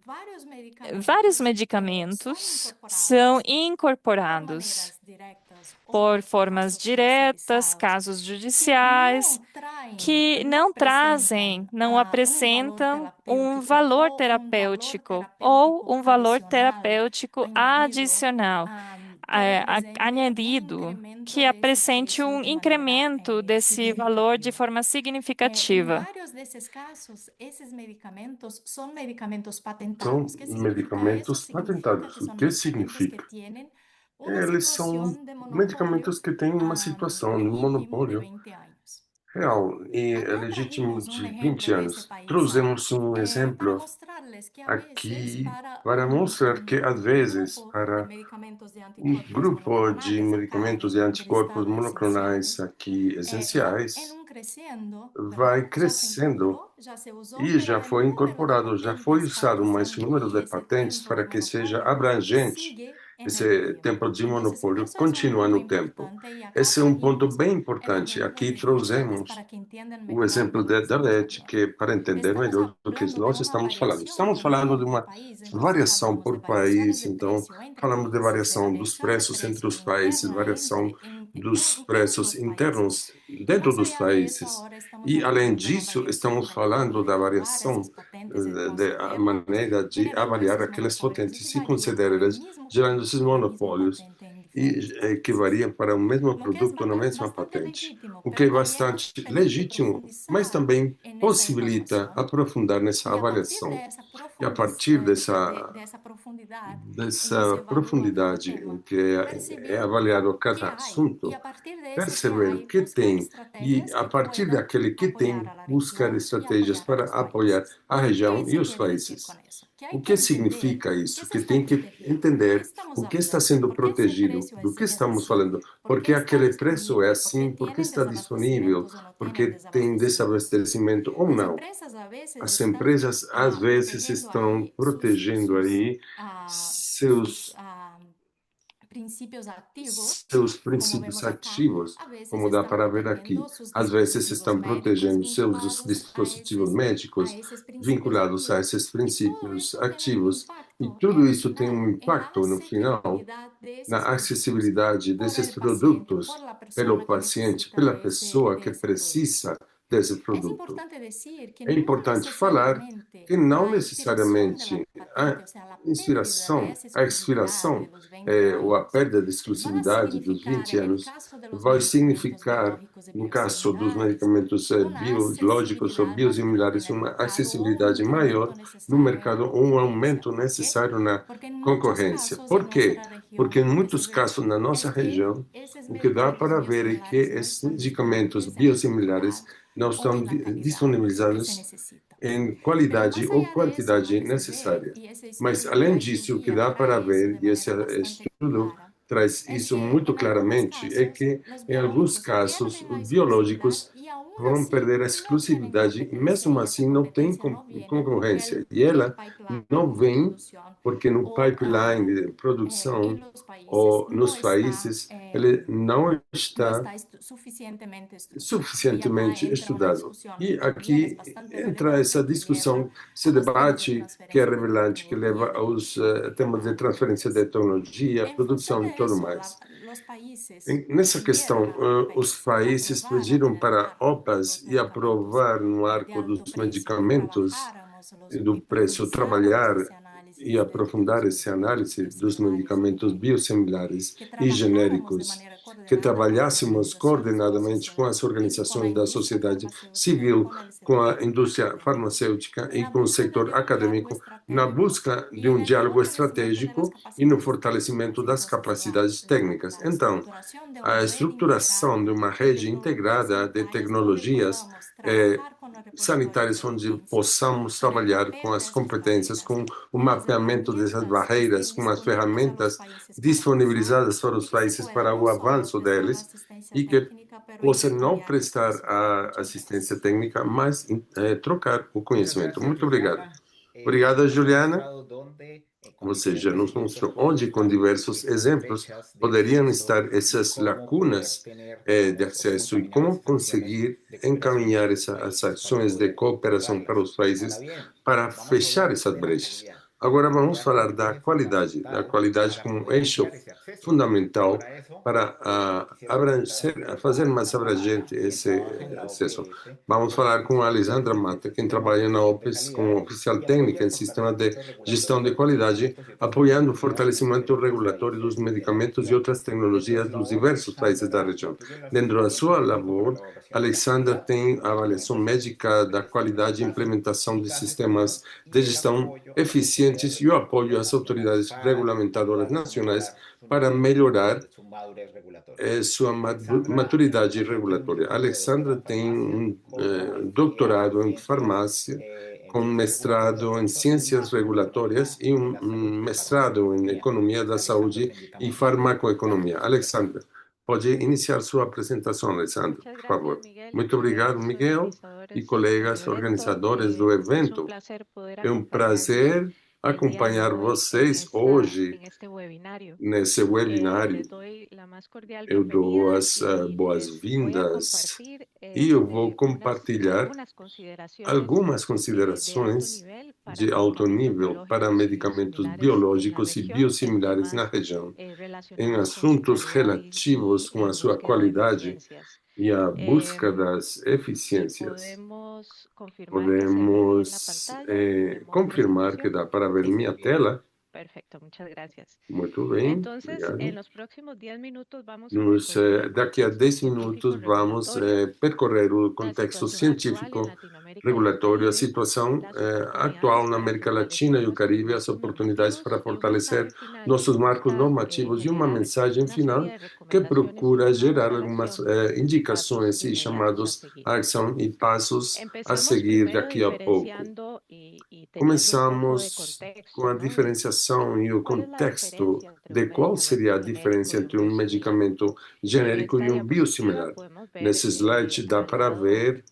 varios vários medicamentos son medicamentos são incorporados por incorporados maneras directas por formas diretas, casos judiciais, que não trazem, não apresentam um valor terapêutico ou um valor terapêutico adicional, añadido, que apresente um incremento desse valor de forma Em significativa. vários desses casos, esses medicamentos são medicamentos São patentados. ¿Qué significa eso? medicamentos Significa patentados. que O son que medicamentos que significa? tienen una Eles são situación de medicamentos monopolio que têm uma situação de legítimo de monopólio 20 años. real e é Acá legítimo trajimos un de ejemplo 20 de ese anos. país Trouxemos um para exemplo mostrarles que a veces aqui para para mostrar que, às un vezes, grupo de para medicamentos de um anticuerpos grupo de monoclonales acá medicamentos e en el anticorpos estado monoclonais esencial, aqui en essenciais, un creciendo, vai ¿verdad? Ya se crescendo incorporó, ya se usó, e pero já el foi número de incorporado, já foi patentes para usado que se mais número de amplíe ese patentes tiempo de para que seja monopolio abrangente. sigue en el Esse tempo tiempo. de Entonces, monopólio eso es un continua punto no tempo. importante y acá Esse é um ponto trajimos bem el importante. ejemplo Aqui de Dalet trouxemos para que entiendan o mejor exemplo de lo que da estamos LET, hablando. que é para entender Estamos melhor do que hablando de nós una estamos falando. variación Estamos también falando de por uma país, entonces variação hablamos de por variaciones país, de então precio entre falamos de países, de variação dos variación de preços entre precio os países, interna variação dos entre preços los países. internos Y dentro más dos allá de eso, países. ahora estamos E, além hablando de una disso, variación estamos de la falando forma de da evaluar variação esas patentes, de a concederlas, maneira de generando avaliar esos aquelas patentes e monopólios que conceder por el elas, mismo gerando esses producto, la misma monopólios patente en diferentes e que países. variam para o mesmo Lo que es produto na mesma bastante patente, legítimo, o que pero é también bastante nos permite legítimo, mas profundizar também en esa possibilita evaluación. aprofundar nessa Y a partir avaliação. de esa, E a partir de esa profundidad en que se dessa evalúa cada profundidade em tema, que é percibir avaliado qué cada hay. Y assunto, a partir de ese qué perceber o hay, que buscar tem e, estrategias a que partir puedan daquele que apoyar tem, a la buscar región y estratégias apoyar a para los apoiar países. a região ¿Qué e se os quiere decir con países. eso? Que hay O que que entender significa qué isso? se Que está tem que protegiendo, de qué entender estamos o que está hablando, sendo por qué ese protegido, precio do que es estamos así, falando, por qué porque está aquele preço é disponible, por qué assim, porque tienen está disponível, desabastecimientos o no tienen porque tem desabastecimientos. desabastecimento ou Las não. empresas a veces As están empresas às vezes protegiendo estão ahí protegendo aí sus seus principios activos, seus como princípios vemos acá, ativos, a veces como dá están para ver aqui. protegiendo sus Às vezes dispositivos estão médicos protegendo seus vinculados dispositivos a médicos esos principios vinculados a activos. esses Y todo princípios eso tiene un ativos, e impacto en tudo el isso tem um final, en la impacto no final asequibilidad de esos na productos acessibilidade por desses el paciente, por produtos la pelo persona que paciente, necesita pela pessoa de que ese producto. precisa desse Es produto. importante decir que É no importante falar necesariamente que não la expiración de la necessariamente a patente, o sea, la pérdida de inspiração, esa a exclusividad de expiração los 20 ou a años, perda de van a exclusividade dos significar, 20 en el anos caso de los vai medicamentos significar, biológicos y no caso dos biosimilares, medicamentos una biológicos ou accesibilidad mayor en biosimilares, el uma mercado o un acessibilidade incremento maior no necesario en la mercado ou um competencia. aumento ¿Por qué? necessário na Porque en muchos concorrência. casos en Por quê? nuestra Porque em región lo que se muitos ve casos na nossa es que região, esos o que dá medicamentos para ver é que biosimilares no esses están medicamentos disponibles en la biosimilares calidad não o estão en la calidad que se disponibilizados necesita. em Pero qualidade más ou allá de eso, lo quantidade que se ve, necessária. y ese Mas, estudio além trae disso, o que guía, dá para trae eso ver, de e esse manera bastante estudo clara, traz es isso que muito en algunos claramente, é casos que, los em alguns biológicos casos, pierden la os exclusividad biológicos y aún vão así perder a no tienen exclusividade e, competencia mesmo y esa assim, não tem competencia no viene porque concorrência. E el ela não pipeline de vem producción porque no o pipeline de en produção los países ou nos países, ele no está está suficientemente estructurado. Y acá suficientemente entra una estudado. discusión E que también es aqui bastante entra essa relevante, que lleva discussão, esse a los temas de debate que é transferencia de relevante, que leva tecnología, de aos temas de transferência de tecnologías. tecnologia, En función produção e de tudo eso, mais. los países Nessa pidieron questão, a la os OPES que países aprobaran pediram en el para marco de OPAs los e medicamentos aprovar no de arco alto dos precio, que medicamentos trabajáramos do y preço, profundizáramos trabalhar ese e análisis de aprofundar los essa medicamentos análise dos biosimilares y medicamentos genéricos, biosimilares que e trabajáramos de genéricos, manera que coordinada con las trabalhássemos organizaciones de la coordenadamente com sociedad as civil, con la organizações da industria sociedade farmacéutica y civil, con el com sector a indústria académico, farmacêutica en e la com o búsqueda setor de un diálogo acadêmico na estratégico busca y de en um el diálogo fortalecimiento de las estratégico e no capacidades técnicas fortalecimento de das esa ciudad, capacidades técnicas. la Então, estructuración de una a red estruturação integral de uma de rede tecnologías integrada de sanitarias donde tecnologias podamos trabajar con los repositorios sanitárias, de onde evidencia, possamos con el trabalhar com mapeo de as esas competências, barreras, com o con las mapeamento dessas herramientas que estén barreiras, com as disponibles a los ferramentas países para avanzar disponibilizadas para y os que se países pueda para o no solo avanço prestar la deles asistencia e que técnica, pero possa não intercambiar ese prestar conocimiento. a Muchas assistência gracias. técnica, mas trocar o Muchas conhecimento. gracias, Muito obrigado. Juliana. Obrigada, Nos ha Juliana. mostrado dónde, con Você já diferentes nos ejemplos, mostrou pueden onde, com estar diversos estas exemplos, brechas de poderiam acceso estar y essas cómo poder lacunas tener, de digamos, acesso e desencaminar como esas acciones conseguir de cooperación encaminhar entre los essas países para ações de poder cooperação para abordarlas. os Ahora países bien, para vamos a fechar hablar essas de la brechas. seguridad. Agora vamos falar da qualidade como eixo fundamental para fazer mais abrangente esse acesso. Vamos falar com a Alessandra Mata, quem trabalha na OPES como oficial técnica em sistema de gestão de qualidade, apoiando o fortalecimento regulatório dos medicamentos e outras tecnologias dos diversos países da região. Dentro da sua labor, Alexandra tem a avaliação médica da qualidade e implementação de sistemas de gestão eficientes e o apoio às autoridades regulamentadoras nacionais para melhorar sua maturidade regulatória. Alexandra tem um doutorado em farmácia, com mestrado em ciências regulatórias e um mestrado em economia da saúde e farmacoeconomia. Alexandra, pode iniciar sua apresentação, Alexandra, por favor. Muito obrigado, Miguel e colegas organizadores do evento. É um prazer acompanhar vocês hoje nesse webinário. Eu dou as boas-vindas e eu vou compartilhar algumas considerações de alto nível para medicamentos biológicos e biosimilares na região, em assuntos relativos com a sua qualidade e a busca das eficiências. Podemos confirmar que dá para ver minha tela? Perfecto, muchas gracias. Muito bem, Entonces, en obrigado. los próximos 10 minutos vamos a recorrer Daqui a 10 científico minutos vamos regulatorio, percorrer o la contexto situación actual en científico, Latinoamérica y el regulatório, a Caribe, situação las atual na oportunidades América para Latina e o fortalecer Caribe, as nuestros oportunidades para normativos y un fortalecer mensaje final nossos que marcos busca normativos e uma generar mensagem una final serie de que recomendaciones procura y llamados gerar a la algumas acción, pasos indicações e lineales a chamados seguir. à ação e passos a Empezamos seguir primero daqui a pouco. diferenciando y teniendo un poco de Começamos com contexto, a ¿no? diferenciação e o ¿Cuál es la contexto diferencia entre de un qual seria a medicamento diferença genérico y un entre um biosimilar? medicamento En genérico esta e um diapositiva biosimilar. podemos ver Nesse slide dá al para lado ver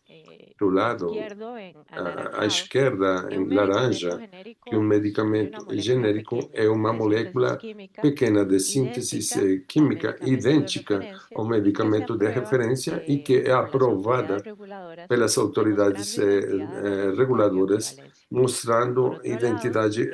do lado izquierdo en à anaranjado esquerda, que em un medicamento laranja, que um genérico constituye medicamento una molécula genérico pequeña é uma de síntesis molécula química pequena de síntese idéntica al química medicamento de idêntica referencia ao y que se medicamento de aprueba referência e que é por las aprovada autoridades reguladoras pelas autoridades demostrando identidad analítica y reguladoras, equivalencia. Por mostrando otro lado, identidade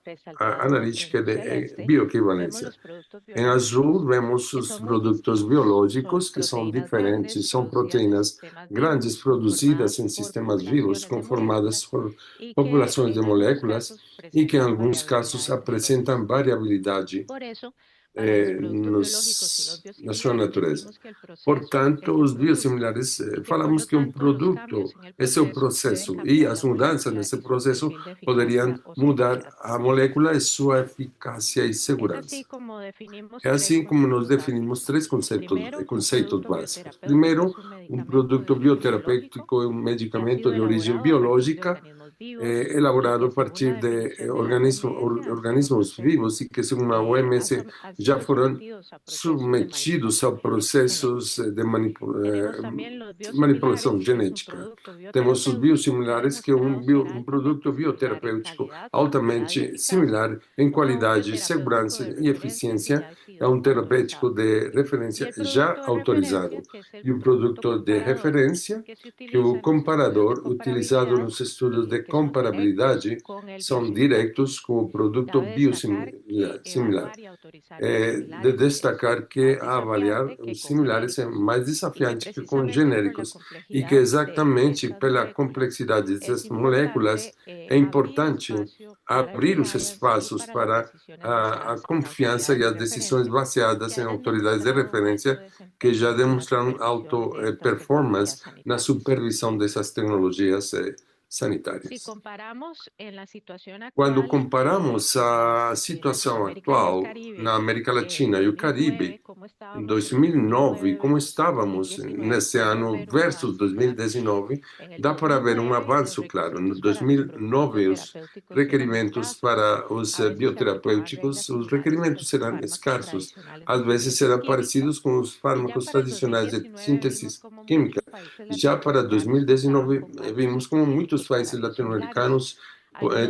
resaltado analítica en de celeste, vemos bioequivalência. los productos Em azul, biológicos vemos que os son muy produtos distintos. biológicos, Son que são proteínas diferentes, grandes são producidas en proteínas sistemas grandes vivos, produzidas conformadas em por sistemas vivos, poblaciones de conformadas moléculas por y que populações de en algunos moléculas, casos e que, em presentan alguns variabilidad casos, en esta apresentam variabilidade por eso, para los productos biológicos y los na sua biosimilares, natureza. decimos que el proceso Portanto, es el os producto biosimilares, y que por falamos lo que um tanto los produto cambios en el é seu proceso pueden processo e cambiar as la mudanças molécula nesse y su processo perfil de poderiam eficacia o mudar seguridad. a molécula e sua eficácia e Es segurança. así como definimos É tres assim como nós conceptos definimos básicos. três Primero, un conceitos producto básicos. bioterapéutico Primeiro, es un um medicamento de produto origen biológico bioterapêutico é um que ha medicamento sido de origem elaborado a partir de biológica, organismos vivos y elaborado que a según la partir de definición de la OMS han sido organismos vivos e que, segundo a OMS, han já sido foram sometidos a procesos de submetidos a manipulación processos genética. de Tenemos también los manipulação biosimilares, que es un genética. producto Temos os bioterapéutico que ha biosimilares, que é demostrado ser um produto altamente similar en bioterapêutico calidad, propiedad y altamente eficacia similar em a un qualidade, bioterapéutico segurança de e referencia que eficiência ya ha a sido um terapêutico autorizado. de Y referência el já producto de referencia, autorizado. que es E el o producto produto de comparador, referência, que se que o utiliza en los estudios de comparador utilizado comparabilidad, nos estudos de que son directos comparabilidade con el são biosimilar. diretos com o produto Cabe destacar que similar. evaluar y autorizar De biosimilares es destacar que más avaliar desafiante que os con similares é genéricos mais y que desafiante que com precisamente por la genéricos e que complejidad de exatamente estas pela moléculas complexidade es dessas moléculas importante é abrir importante espacio para abrir os evaluarlas y espaços para las para decisiones a basadas en confiança autoridades e de as decisões referencia baseadas que em hayan autoridades de demostrado un alto referência que já desempeño en la demonstraram supervisión alto de estas performance tecnologías na sanitarias. supervisão dessas tecnologias Si sanitárias. comparamos en la situación Quando actual comparamos a en situação Latinoamérica y el atual na Caribe, América en Latina e o Caribe, 2009, como em estábamos en 2009, 2009 como versus estávamos 2019, nesse podemos ano ver un versus avance claro. 2019, En el dá para ver um 2009, los avanço claro. No requisitos para los productos 2009, os bioterapéuticos eran requerimentos escasos, para os a veces se aplicaban bioterapêuticos, reglas os similares a requerimentos los eram fármacos escassos. tradicionales de Às vezes síntesis serão química, parecidos com os y ya fármacos para el tradicionais de 2019 vimos síntese como química. muchos países Já para latinoamericanos contaban 2019, con varios vimos como muitos requisitos para países biosimilares. latino-americanos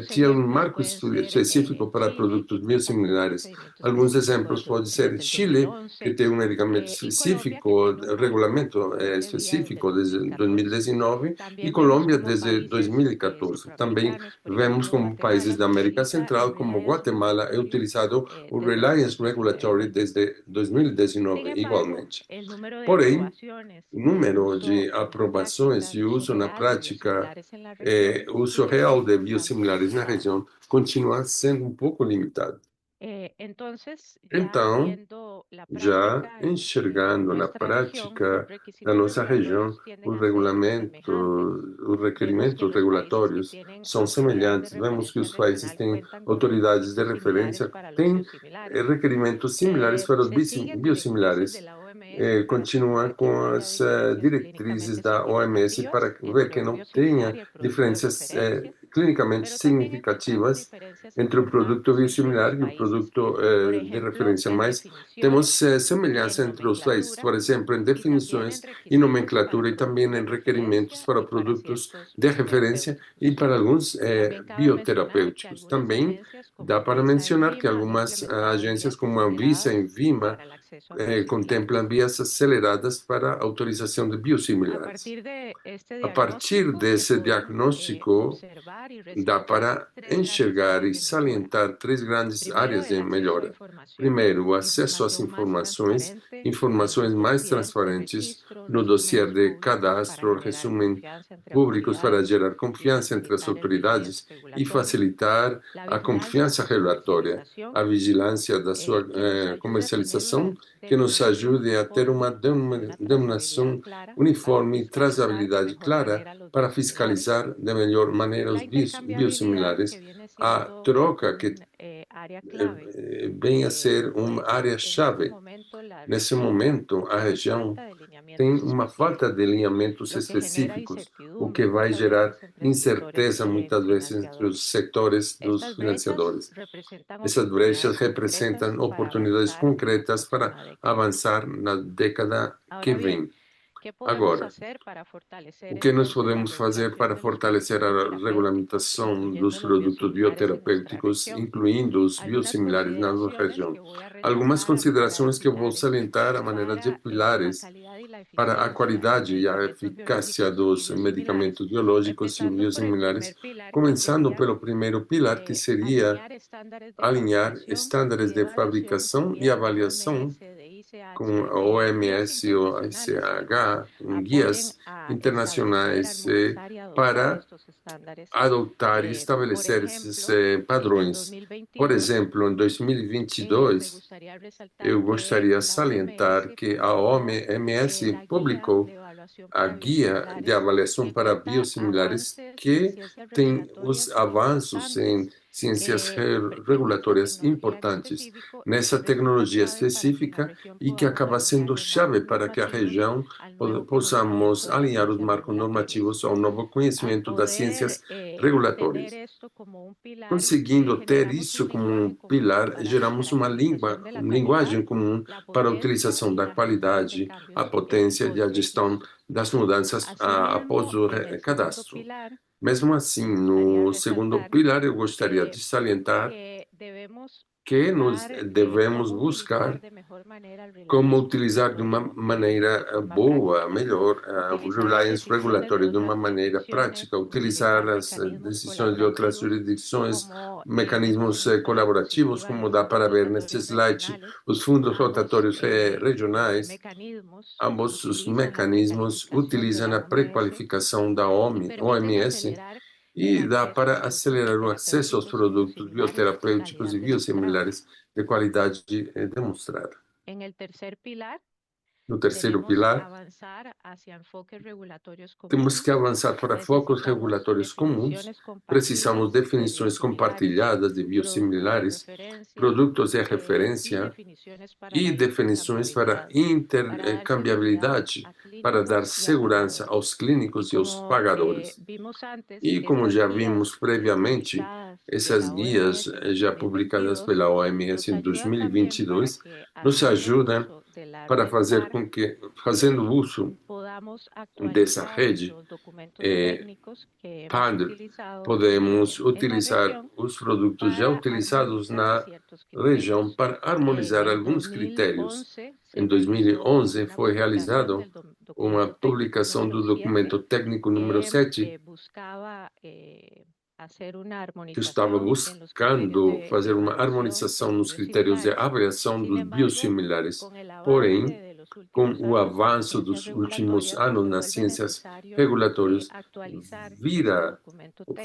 tinha um marco específico para produtos biosimilares. Alguns exemplos podem ser Chile, que tem um medicamento específico, regulamento específico desde 2019, e Colômbia desde 2014. Também vemos como países da América Central, como Guatemala, é utilizado o Reliance Regulatory desde 2019, igualmente. Porém, o número de aprovações e uso na prática, uso real de biosimilares na região, continua sendo um pouco limitado. Então, já enxergando na prática da nossa região, os requerimentos regulatórios são semelhantes. Vemos que os países têm autoridades de referência, têm requerimentos similares para os biosimilares. Continua com as diretrizes da OMS para ver que não tenha diferenças clinicamente significativas entre o produto biosimilar e o produto de referência, mas temos semelhança entre os dois, por exemplo, em definições e nomenclatura e também em requerimentos para produtos de referência e para alguns bioterapêuticos. Também dá para mencionar que algumas agências como a Anvisa e Anvima contemplam vias aceleradas para a autorização de biosimilares. A partir desse diagnóstico, dá para enxergar e salientar três grandes áreas de melhora. Primeiro, o acesso às informações mais transparentes no dossiê de cadastro, resumem públicos para gerar confiança entre as autoridades e facilitar a confiança regulatória, a vigilância da sua comercialização, que nos ajude a ter uma denominação uniforme e trazabilidade clara para fiscalizar de melhor maneira os biosimilares, a troca que vem a ser uma área-chave. Nesse momento, a região tem uma falta de alinhamentos específicos, o que vai gerar incerteza muitas vezes entre os setores dos financiadores. Essas brechas representam oportunidades concretas para avançar na década que vem. Agora, o que nós podemos fazer para fortalecer a regulamentação dos produtos bioterapêuticos, incluindo os biosimilares na nossa região? Algumas considerações que eu vou salientar a maneira de pilares para a qualidade e a eficácia dos medicamentos biológicos e biosimilares, começando pelo primeiro pilar, que seria alinhar estándares de fabricação e avaliação com a OMS ou a ICH, com guias internacionais para adotar e estabelecer esses padrões. Por exemplo, em 2022, eu gostaria de salientar que a OMS publicou a guia de avaliação para biosimilares, que tem os avanços em ciências regulatórias importantes nessa tecnologia específica e que acaba sendo chave para que a região possamos alinhar os marcos normativos ao novo conhecimento das ciências regulatórias. Conseguindo ter isso como um pilar, geramos uma linguagem comum para a utilização da qualidade, a potência e a gestão das mudanças após o cadastro. Mesmo assim, no segundo pilar, eu gostaria de salientar que nós devemos buscar como utilizar de uma maneira boa, melhor, o Reliance Regulatory de uma maneira prática, utilizar as decisões de outras jurisdições, mecanismos colaborativos, como dá para ver nesse slide, os fundos rotatórios regionais. Ambos os mecanismos utilizam a pré-qualificação da OMS e dá para acelerar o acesso aos produtos bioterapêuticos e biosimilares de qualidade demonstrada. No terceiro pilar, temos que avançar para focos regulatórios comuns. Precisamos de definições compartilhadas de biosimilares, produtos de referência e definições para intercambiabilidade, para dar segurança aos clínicos e aos pagadores. E como já vimos previamente, essas guias já publicadas pela OMS em 2022 nos ajudam para fazer com que, fazendo uso dessa rede, PAND, podemos utilizar os produtos já utilizados na região para harmonizar alguns critérios. Em 2011, foi realizado uma publicação do documento técnico número 7, que estava buscando fazer uma harmonização nos critérios de avaliação dos biosimilares. Porém, com o avanço dos últimos anos nas ciências regulatórias,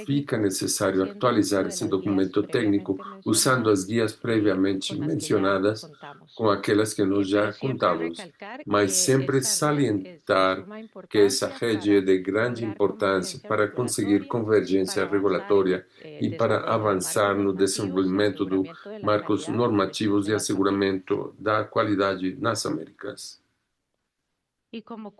fica necessário atualizar esse documento técnico usando as guias previamente mencionadas com aquelas que nós já contamos, mas sempre salientar que essa rede é de grande importância para conseguir convergência regulatória e para avançar no desenvolvimento dos marcos normativos de asseguramento da qualidade nas Américas. Como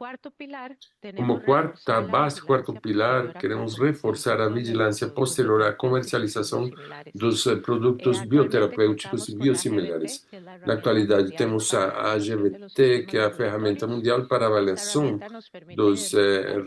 quarta base, quarto pilar, queremos reforçar a vigilância posterior à comercialização dos produtos bioterapêuticos e biosimilares. Na atualidade, temos a AGVT, que é a ferramenta mundial para avaliação dos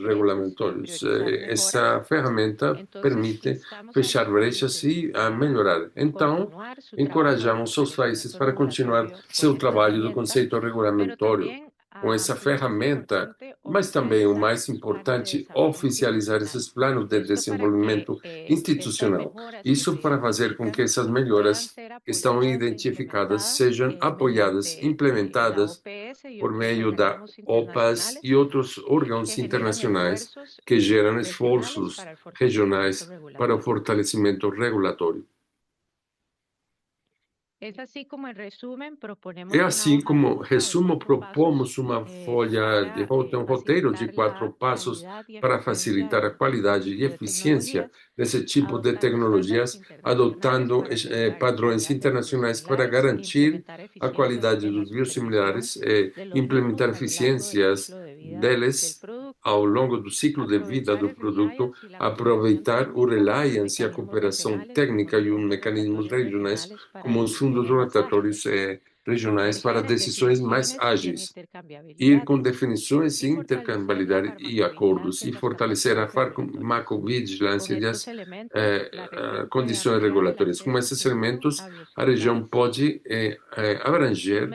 regulatórios. Essa ferramenta permite fechar brechas e melhorar. Então, encorajamos os países para continuar seu trabalho do conceito regulatório com essa ferramenta, mas também o mais importante, oficializar esses planos de desenvolvimento institucional. Isso para fazer com que essas melhoras que estão identificadas sejam apoiadas, implementadas por meio da OPAS e outros órgãos internacionais que geram esforços regionais para o fortalecimento regulatório. É assim como resumo, propomos uma folha de um roteiro de 4 passos para facilitar a qualidade e eficiência desse tipo de tecnologias, adotando padrões internacionais para garantir a qualidade dos biosimilares e implementar eficiências deles ao longo do ciclo de vida do produto, aproveitar o reliance, a cooperação técnica e os mecanismos regionais, como os fundos rotatórios regionais para decisões mais ágeis, ir com definições de intercambiabilidade e acordos e fortalecer a farmacovigilância das condições regulatórias. Com esses elementos, a região pode abranger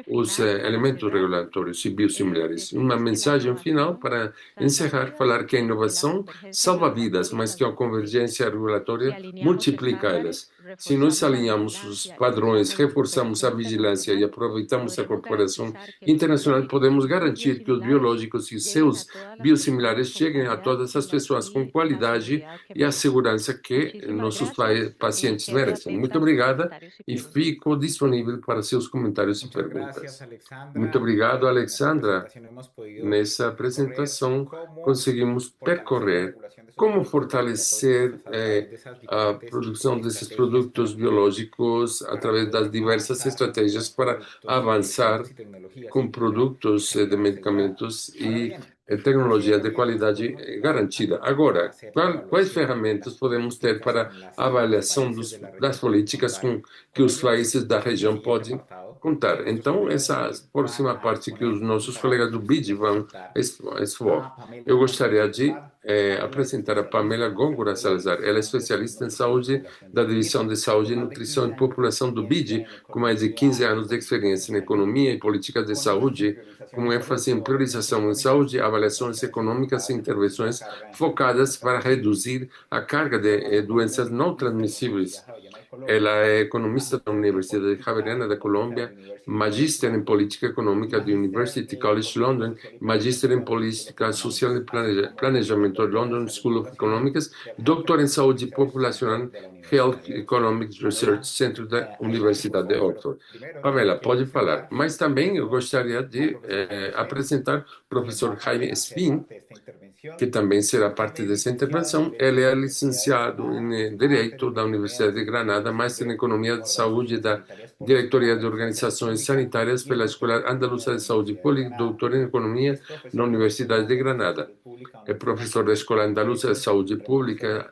os elementos regulatórios e biosimilares. Uma mensagem final para encerrar, falar que a inovação salva vidas, mas que a convergência regulatória multiplica elas. Se nós alinhamos os padrões, reforçamos a vigilância e aproveitamos a cooperação internacional, podemos garantir que os biológicos e seus biosimilares cheguem a todas as pessoas com qualidade e a segurança que nossos pacientes merecem. Muito obrigada e fico disponível para seus comentários e perguntas. Muito obrigado, Alexandra. Nessa apresentação, conseguimos percorrer como fortalecer a produção desses produtos biológicos através das diversas estratégias para avançar com produtos de medicamentos e tecnologia de qualidade garantida. Agora, quais ferramentas podemos ter para a avaliação das políticas com que os países da região podem contar? Então, essa próxima parte que os nossos colegas do BID vão expor. Eu gostaria de apresentar a Pamela Góngora Salazar. Ela é especialista em saúde da Divisão de Saúde, Nutrição e População do BID, com mais de 15 anos de experiência em economia e políticas de saúde, com ênfase em priorização em saúde, avaliações econômicas e intervenções focadas para reduzir a carga de doenças não transmissíveis. Ela é economista da Universidade Javeriana da Colômbia, magíster em política econômica do University College London, magíster em política social e planejamento do London School of Economics, doutor em saúde populacional, Health Economics Research Center da Universidade de Oxford. Pamela, pode falar. Mas também eu gostaria de apresentar o professor Jaime Espín, que também será parte dessa intervenção. Ele é licenciado em Direito da Universidade de Granada, mestre em Economia de Saúde da Diretoria de Organizações Sanitárias pela Escola Andaluza de Saúde Pública, doutor em Economia na Universidade de Granada. É professor da Escola Andaluza de Saúde Pública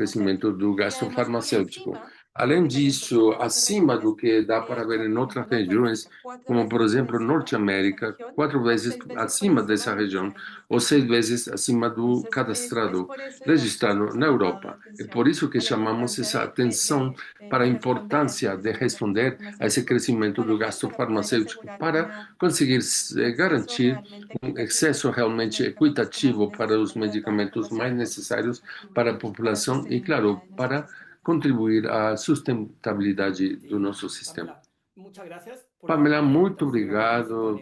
crescimento do gasto además, por farmacêutico. encima, Além disso, acima do que dá para ver em outras regiões, como por exemplo Norte América, 4 vezes acima dessa região, ou 6 vezes acima do cadastrado, registrado na Europa. É por isso que chamamos essa atenção para a importância de responder a esse crescimento do gasto farmacêutico para conseguir garantir um acesso realmente equitativo para os medicamentos mais necessários para a população e, claro, para contribuir à sustentabilidade do nosso sistema. Pamela, muito obrigado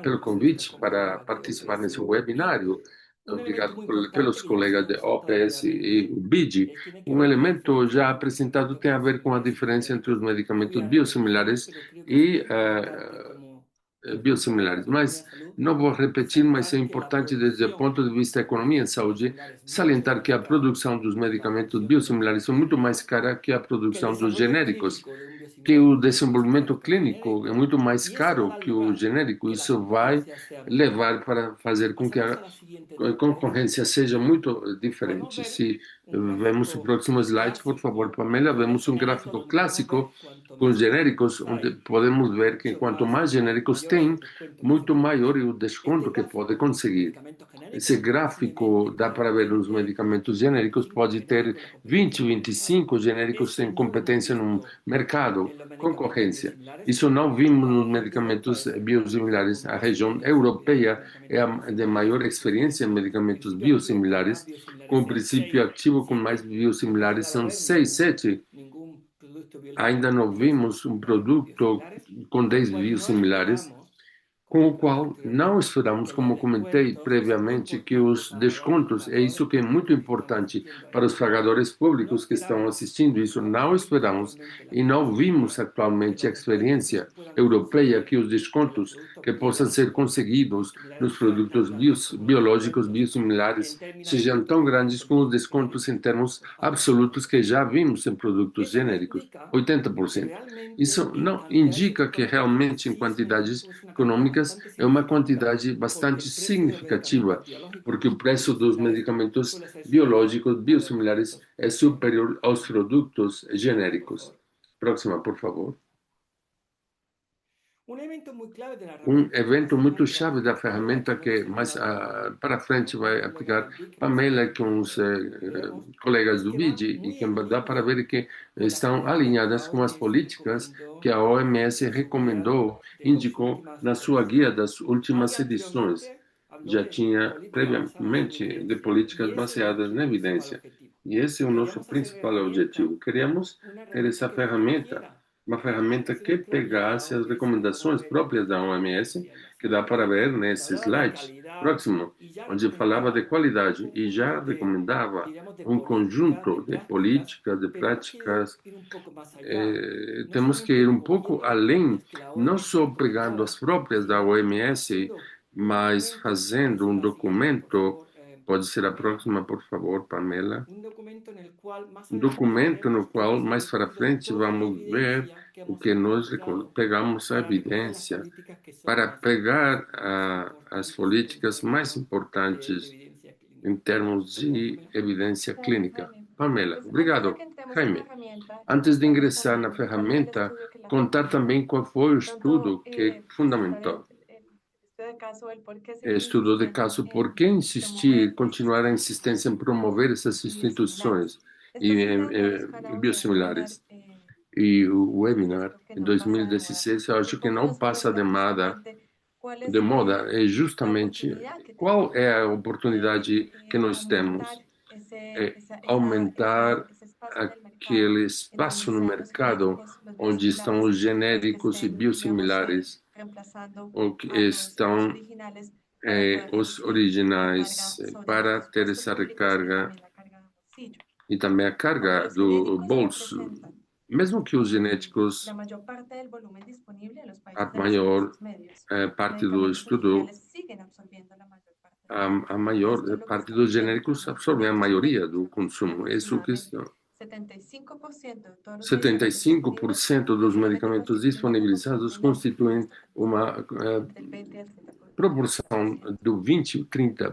pelo convite para participar nesse webinário. Obrigado pelos colegas de OPS e o BID. Um elemento já apresentado tem a ver com a diferença entre os medicamentos biosimilares e biosimilares, mas não vou repetir, mas é importante desde o ponto de vista da economia e saúde salientar que a produção dos medicamentos biosimilares é muito mais cara que a produção dos genéricos, que o desenvolvimento clínico é muito mais caro que o genérico. Isso vai levar para fazer com que a concorrência seja muito diferente. Se vemos o próximo slide, por favor, Pamela, vemos um gráfico clássico com genéricos, onde podemos ver que quanto mais genéricos tem, muito maior é o desconto que pode conseguir. Esse gráfico dá para ver os medicamentos genéricos, pode ter 20, 25 genéricos em competência no mercado, concorrência. Isso não vimos nos medicamentos biosimilares. A região europeia é a de maior experiência em medicamentos biosimilares, com o princípio ativo com mais biosimilares são 6, 7. Ainda não vimos um produto com 10 biosimilares, com o qual não esperamos, como comentei previamente, que os descontos, é isso que é muito importante para os pagadores públicos que estão assistindo isso, não esperamos e não vimos atualmente a experiência europeia que os descontos que possam ser conseguidos nos produtos biológicos biosimilares sejam tão grandes como os descontos em termos absolutos que já vimos em produtos genéricos, 80%. Isso não indica que realmente em quantidades econômicas é uma quantidade bastante significativa, porque o preço dos medicamentos biológicos biosimilares é superior aos produtos genéricos. Próxima, por favor. Um evento muito chave da ferramenta que mais para frente vai aplicar Pamela com os colegas do BID e que dá para ver que estão alinhadas com as políticas que a OMS recomendou, indicou na sua guia das últimas edições. Já tinha previamente de políticas baseadas na evidência. E esse é o nosso principal objetivo. Queremos ter essa ferramenta, uma ferramenta que pegasse as recomendações próprias da OMS, que dá para ver nesse slide próximo, onde falava de qualidade e já recomendava um conjunto de políticas, de práticas. Temos que ir um pouco além, não só pegando as próprias da OMS, mas fazendo um documento. Pode ser a próxima, por favor, Pamela. Um documento no qual, mais para frente, vamos ver o que nós pegamos a evidência para pegar as políticas mais importantes em termos de evidência clínica. Pamela, obrigado. Jaime, antes de ingressar na ferramenta, contar também qual foi o estudo que fundamentou. Estudo de caso, por que insistir, continuar a insistência em promover essas instituições e biosimilares? E o webinar, em 2016, eu acho que não passa de moda, é justamente qual é a oportunidade que nós temos? É aumentar aquele espaço no mercado onde estão os genéricos e biosimilares, onde estão os originais, para ter essa recarga e também a carga do bolso. Mesmo que os genéticos, a maior parte do estudo, a maior parte dos genéricos absorvem a maioria do consumo. É isso que estão. 75% dos medicamentos disponibilizados constituem uma proporção de 20 a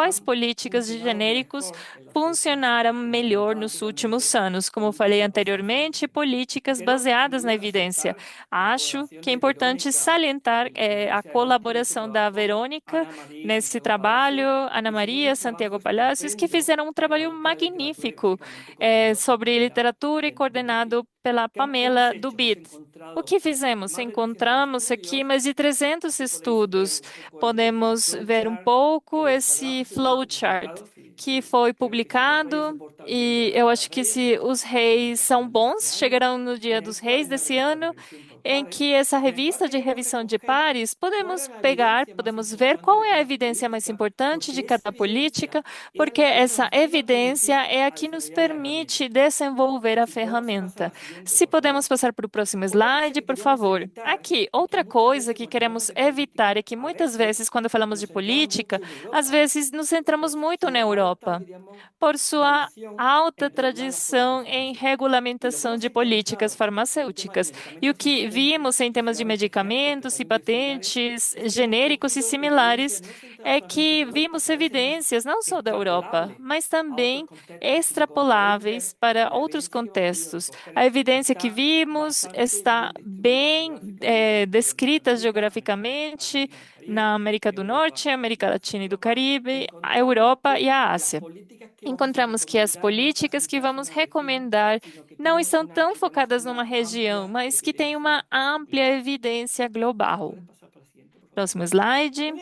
quais políticas de genéricos funcionaram melhor nos últimos anos. Como falei anteriormente, políticas baseadas na evidência. Acho que é importante salientar a colaboração da Verônica nesse trabalho, Ana Maria, Santiago Palacios, que fizeram um trabalho magnífico sobre literatura e coordenado pela Pamela do BID. O que fizemos? Encontramos aqui mais de 300 estudos. Podemos ver um pouco esse flowchart que foi publicado. E eu acho que se os reis são bons, chegarão no Dia dos Reis desse ano, em que essa revista de revisão de pares, podemos pegar, podemos ver qual é a evidência mais importante de cada política, porque essa evidência é a que nos permite desenvolver a ferramenta. Se podemos passar para o próximo slide, por favor. Aqui, outra coisa que queremos evitar é que muitas vezes, quando falamos de política, às vezes nos centramos muito na Europa, por sua alta tradição em regulamentação de políticas farmacêuticas. E o que vimos em temas de medicamentos e patentes genéricos e similares é que vimos evidências não só da Europa, mas também extrapoláveis para outros contextos. A evidência que vimos está bem descrita geograficamente na América do Norte, América Latina e do Caribe, a Europa e a Ásia. Encontramos que as políticas que vamos recomendar não estão tão focadas numa região, mas que têm uma ampla evidência global. Próximo slide.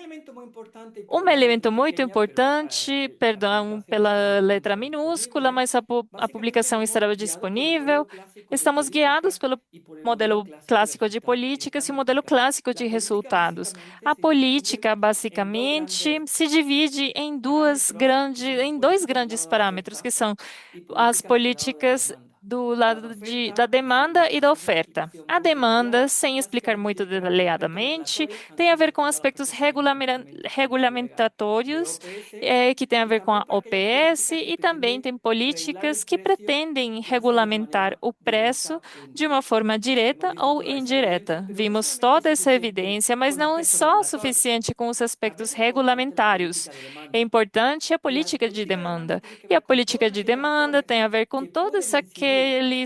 Um elemento muito importante, perdão pela letra minúscula, mas a publicação estará disponível. Estamos guiados pelo modelo clássico de políticas e o modelo clássico de resultados. A política, basicamente, se divide em dois grandes parâmetros, que são as políticas do lado da demanda e da oferta. A demanda, sem explicar muito detalhadamente, tem a ver com aspectos regulamentatórios, que tem a ver com a OPS, e também tem políticas que pretendem regulamentar o preço de uma forma direta ou indireta. Vimos toda essa evidência, mas não é só suficiente com os aspectos regulamentários. É importante a política de demanda. E a política de demanda tem a ver com todos aqueles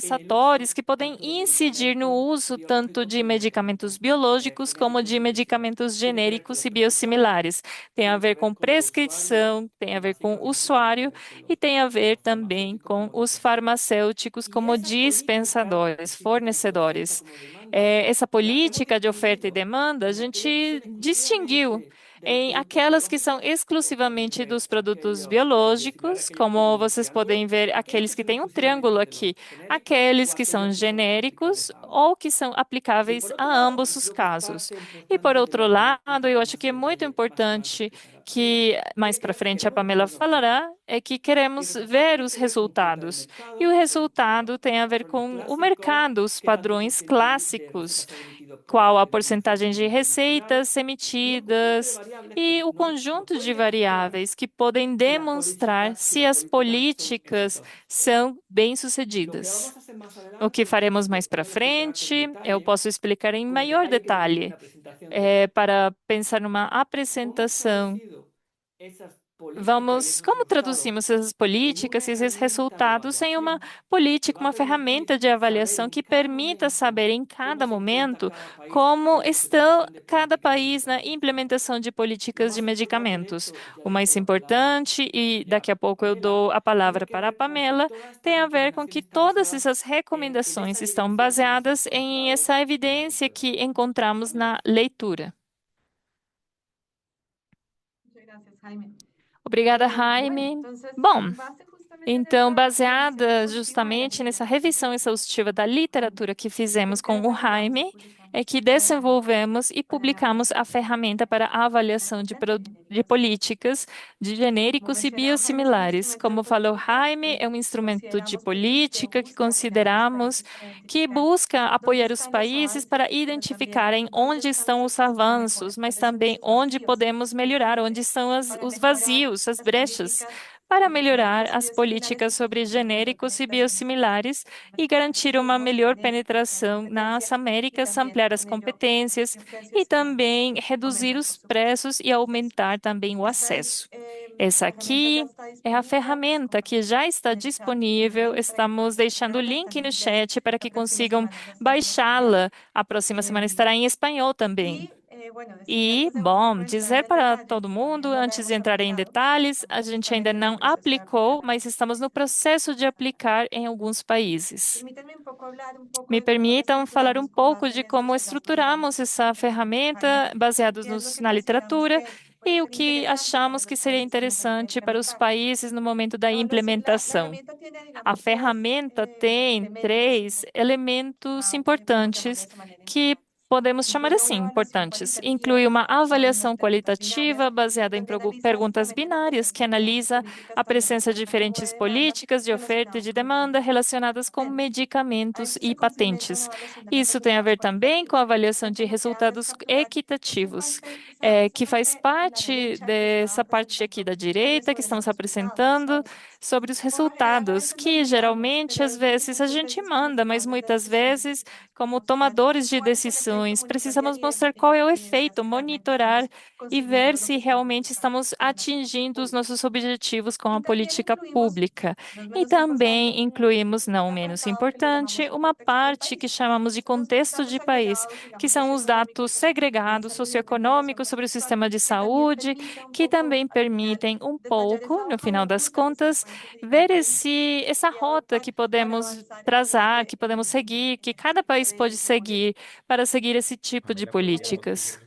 fatores que podem incidir no uso tanto de medicamentos biológicos como de medicamentos genéricos e biosimilares. Tem a ver com prescrição, tem a ver com o usuário e tem a ver também com os farmacêuticos como dispensadores, fornecedores. Essa política de oferta e demanda, a gente distinguiu em aquelas que são exclusivamente dos produtos biológicos, como vocês podem ver, aqueles que têm um triângulo aqui, aqueles que são genéricos ou que são aplicáveis a ambos os casos. E por outro lado, eu acho que é muito importante que mais para frente a Pamela falará, é que queremos ver os resultados. E o resultado tem a ver com o mercado, os padrões clássicos, qual a porcentagem de receitas emitidas e o conjunto de variáveis que podem demonstrar se as políticas são bem-sucedidas. O que faremos mais para frente, eu posso explicar em maior detalhe, para pensar numa apresentação. Como traduzimos essas políticas e esses resultados em uma política, uma ferramenta de avaliação que permita saber em cada momento como está cada país na implementação de políticas de medicamentos. O mais importante, e daqui a pouco eu dou a palavra para a Pamela, tem a ver com que todas essas recomendações estão baseadas em essa evidência que encontramos na leitura. Obrigada, Jaime. Bom, então, baseada justamente nessa revisão exaustiva da literatura que fizemos com o Jaime, é que desenvolvemos e publicamos a ferramenta para a avaliação de políticas de genéricos e biosimilares. Como falou Jaime, é um instrumento de política que consideramos que busca apoiar os países para identificarem onde estão os avanços, mas também onde podemos melhorar, onde estão os vazios, as brechas, para melhorar as políticas sobre genéricos e biosimilares e garantir uma melhor penetração nas Américas, ampliar as competências e também reduzir os preços e aumentar também o acesso. Essa aqui é a ferramenta que já está disponível. Estamos deixando o link no chat para que consigam baixá-la. A próxima semana estará em espanhol também. E, bom, dizer para todo mundo, antes de entrar em detalhes, a gente ainda não aplicou, mas estamos no processo de aplicar em alguns países. Me permitam falar um pouco de como estruturamos essa ferramenta baseados na literatura e o que achamos que seria interessante para os países no momento da implementação. A ferramenta tem três elementos importantes que podemos chamar assim, importantes. Inclui uma avaliação qualitativa baseada em perguntas binárias que analisa a presença de diferentes políticas de oferta e de demanda relacionadas com medicamentos e patentes. Isso tem a ver também com a avaliação de resultados equitativos, que faz parte dessa parte aqui da direita que estamos apresentando sobre os resultados, que geralmente, às vezes, a gente manda, mas muitas vezes, como tomadores de decisões, precisamos mostrar qual é o efeito, monitorar e ver se realmente estamos atingindo os nossos objetivos com a política pública. E também incluímos, não menos importante, uma parte que chamamos de contexto de país, que são os dados segregados socioeconômicos sobre o sistema de saúde, que também permitem um pouco, no final das contas, ver essa rota que podemos traçar, que podemos seguir, que cada país pode seguir para seguir esse tipo de políticas.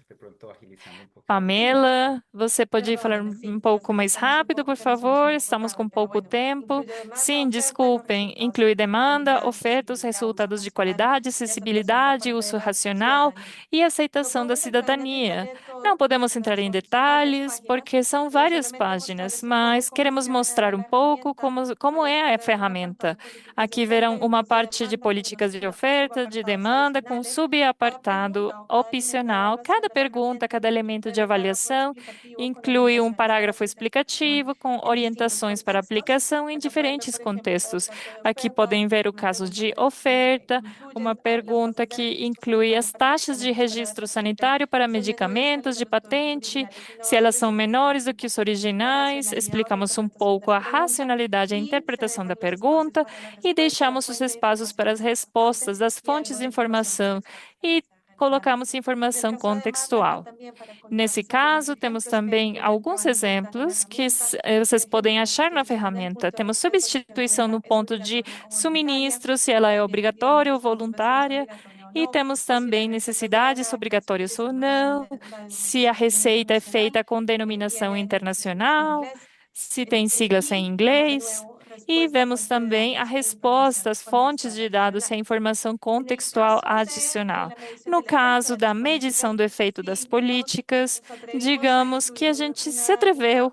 Pamela, você pode falar um pouco mais rápido, por favor? Estamos com pouco tempo. Sim, desculpem. Inclui demanda, ofertas, resultados de qualidade, acessibilidade, uso racional e aceitação da cidadania. Não podemos entrar em detalhes, porque são várias páginas, mas queremos mostrar um pouco como é a ferramenta. Aqui verão uma parte de políticas de oferta, de demanda, com subapartado opcional. Cada pergunta, cada elemento de avaliação inclui um parágrafo explicativo com orientações para aplicação em diferentes contextos. Aqui podem ver o caso de oferta, uma pergunta que inclui as taxas de registro sanitário para medicamentos de patente, se elas são menores do que os originais. Explicamos um pouco a racionalidade e a interpretação da pergunta e deixamos os espaços para as respostas das fontes de informação e colocamos informação contextual. Nesse caso, temos também alguns exemplos que vocês podem achar na ferramenta. Temos substituição no ponto de suministro, se ela é obrigatória ou voluntária. E temos também necessidades obrigatórias ou não, se a receita é feita com denominação internacional, se tem siglas em inglês. E vemos também a resposta, as fontes de dados e a informação contextual adicional. No caso da medição do efeito das políticas, digamos que a gente se atreveu,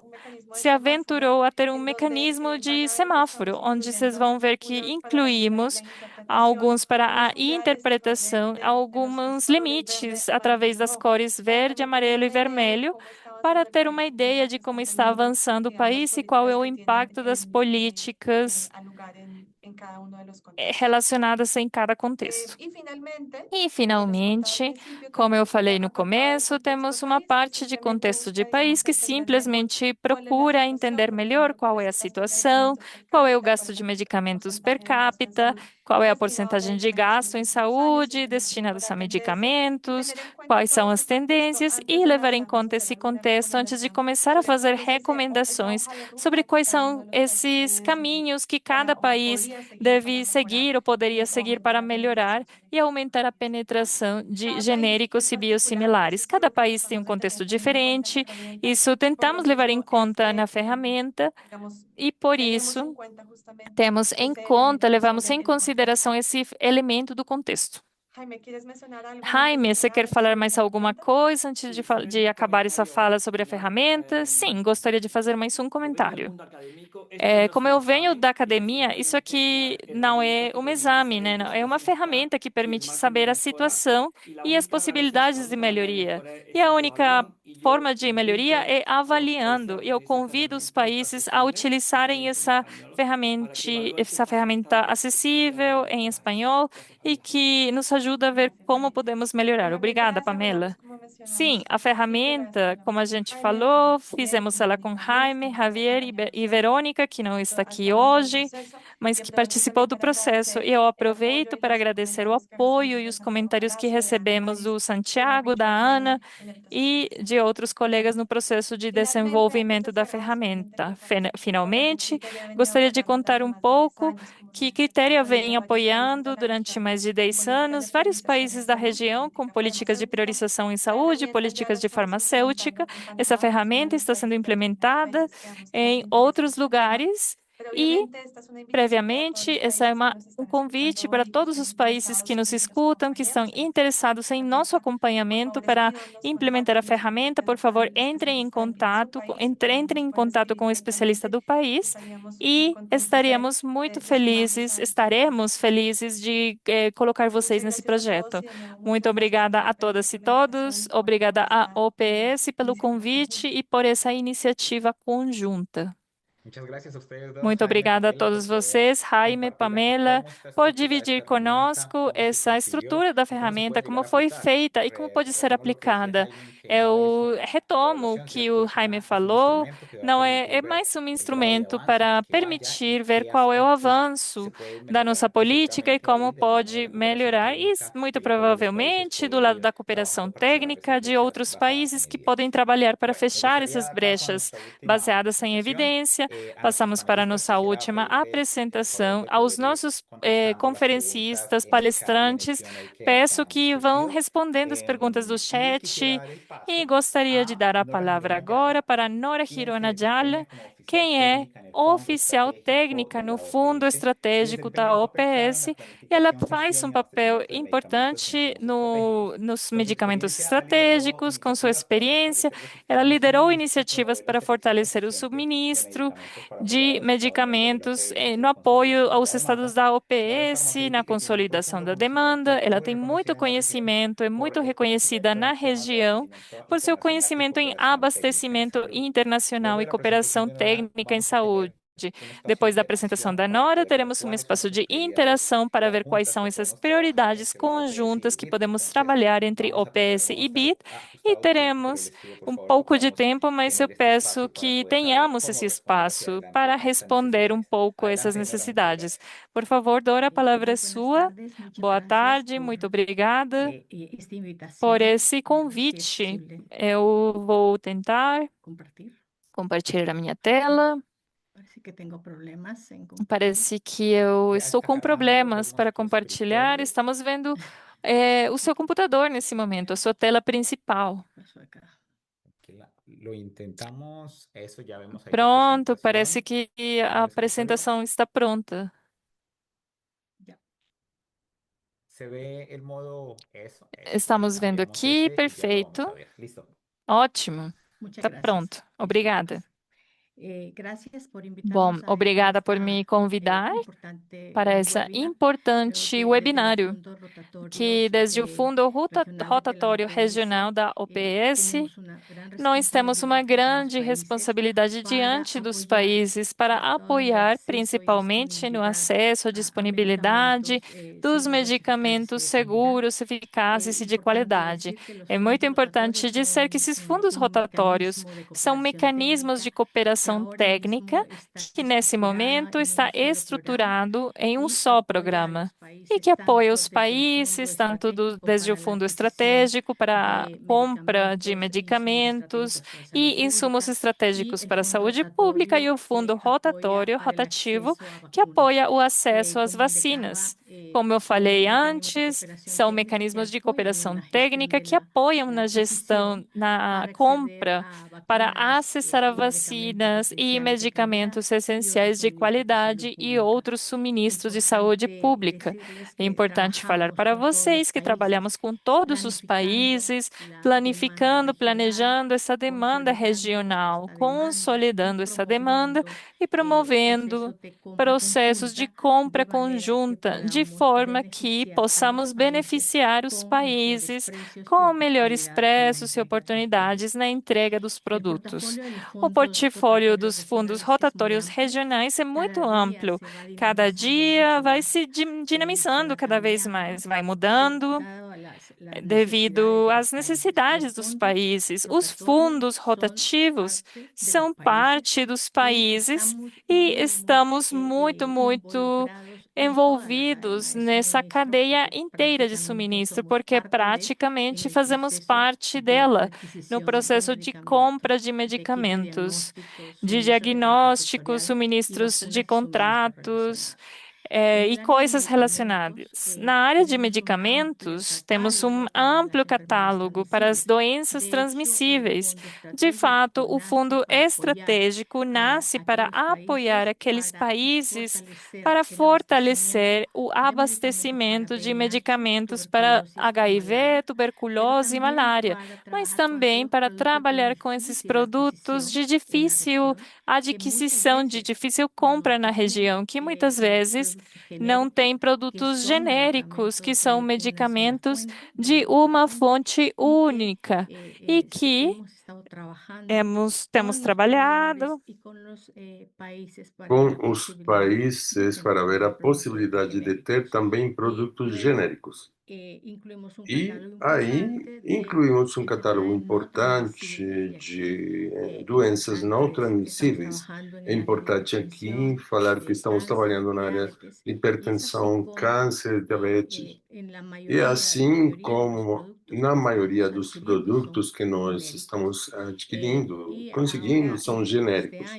se aventurou a ter um mecanismo de semáforo, onde vocês vão ver que incluímos alguns para a interpretação, alguns limites através das cores verde, amarelo e vermelho, para ter uma ideia de como está avançando o país e qual é o impacto das políticas relacionadas em cada contexto. E, finalmente, como eu falei no começo, temos uma parte de contexto de país que simplesmente procura entender melhor qual é a situação, qual é o gasto de medicamentos per capita, qual é a porcentagem de gasto em saúde destinados a medicamentos, quais são as tendências e levar em conta esse contexto antes de começar a fazer recomendações sobre quais são esses caminhos que cada país deve seguir ou poderia seguir para melhorar e aumentar a penetração de genéricos e biosimilares. Cada país tem um contexto diferente, isso tentamos levar em conta na ferramenta e, por isso, levamos em consideração esse elemento do contexto. Jaime, você quer falar mais alguma coisa antes de acabar essa fala sobre a ferramenta? Sim, gostaria de fazer mais um comentário. Como eu venho da academia, isso aqui não é um exame, né? É uma ferramenta que permite saber a situação e as possibilidades de melhoria. E a única forma de melhoria é avaliando. E eu convido os países a utilizarem essa ferramenta acessível em espanhol e que nos ajuda a ver como podemos melhorar. Obrigada, Pamela. Sim, a ferramenta, como a gente falou, fizemos ela com Jaime, Javier e Verônica, que não está aqui hoje, mas que participou do processo. E eu aproveito para agradecer o apoio e os comentários que recebemos do Santiago, da Ana e de outros colegas no processo de desenvolvimento da ferramenta. Finalmente, gostaria de contar um pouco que Quitéria vem apoiando durante mais de 10 anos vários países da região com políticas de priorização em saúde, políticas de farmacêutica. Essa ferramenta está sendo implementada em outros lugares e previamente, essa é um convite para todos os países que nos escutam, que estão interessados em nosso acompanhamento para implementar a ferramenta. Por favor, entrem em contato com o especialista do país e estaremos felizes de colocar vocês nesse projeto. Muito obrigada a todas e todos, obrigada à OPS pelo convite e por essa iniciativa conjunta. Muito obrigada a todos vocês, Jaime, Pamela, por dividir conosco essa estrutura da ferramenta, como foi feita e como pode ser aplicada. Eu retomo o que o Jaime falou, não é mais um instrumento para permitir ver qual é o avanço da nossa política e como pode melhorar, e muito provavelmente do lado da cooperação técnica de outros países que podem trabalhar para fechar essas brechas baseadas em evidência. Passamos para a nossa última apresentação. Aos nossos conferencistas, palestrantes, peço que vão respondendo as perguntas do chat e gostaria de dar a palavra agora para Nora Girona Jala, quem é oficial técnica no Fundo Estratégico da OPS. E ela faz um papel importante nos medicamentos estratégicos, com sua experiência. Ela liderou iniciativas para fortalecer o subministro de medicamentos no apoio aos estados da OPS, na consolidação da demanda. Ela tem muito conhecimento, é muito reconhecida na região por seu conhecimento em abastecimento internacional e cooperação técnica em saúde. Depois da apresentação da Nora, teremos um espaço de interação para ver quais são essas prioridades conjuntas que podemos trabalhar entre OPS e BIT, e teremos um pouco de tempo, mas eu peço que tenhamos esse espaço para responder um pouco essas necessidades. Por favor, Dora, a palavra é sua. Boa tarde, muito obrigada por esse convite. Eu vou tentar compartilhar a minha tela. Parece que eu estou com problemas para compartilhar. Estamos vendo o seu computador nesse momento, a sua tela principal. Pronto, parece que a apresentação está pronta. Estamos vendo aqui, perfeito. Ótimo, está pronto. Obrigada. Bom, obrigada por me convidar para esse importante webinário, que desde o Fundo Rotatório Regional da OPS, nós temos uma grande responsabilidade diante dos países para apoiar principalmente no acesso à disponibilidade dos medicamentos seguros, eficazes e de qualidade. É muito importante dizer que esses fundos rotatórios são mecanismos de cooperação técnica que, nesse momento, está estruturado em um só programa e que apoia os países, tanto desde o Fundo Estratégico para a compra de medicamentos e insumos estratégicos para a saúde pública e o Fundo Rotativo, que apoia o acesso às vacinas. Como eu falei antes, são mecanismos de cooperação técnica que apoiam na gestão, na compra, para acessar a vacinas e medicamentos essenciais de qualidade e outros suministros de saúde pública. É importante falar para vocês que trabalhamos com todos os países, planejando essa demanda regional, consolidando essa demanda e promovendo processos de compra conjunta de de forma que possamos beneficiar os países com melhores preços e oportunidades na entrega dos produtos. O portfólio dos fundos rotatórios regionais é muito amplo. Cada dia vai se dinamizando cada vez mais, vai mudando devido às necessidades dos países. Os fundos rotativos são parte dos países e estamos muito envolvidos nessa cadeia inteira de suministro, porque praticamente fazemos parte dela no processo de compra de medicamentos, de diagnósticos, suministros de contratos e coisas relacionadas. Na área de medicamentos, temos um amplo catálogo para as doenças transmissíveis. De fato, o Fundo Estratégico nasce para apoiar aqueles países para fortalecer o abastecimento de medicamentos para HIV, tuberculose e malária, mas também para trabalhar com esses produtos de difícil adquisição, de difícil compra na região, que muitas vezes não têm produtos genéricos, que são medicamentos de uma fonte única e que temos trabalhado com os países para ver a possibilidade de ter também produtos genéricos. E aí incluímos um catálogo importante de doenças não transmissíveis. É importante aqui falar que estamos trabalhando na área de hipertensão, câncer, diabetes. E assim como na maioria dos produtos que nós estamos adquirindo, conseguindo, são genéricos.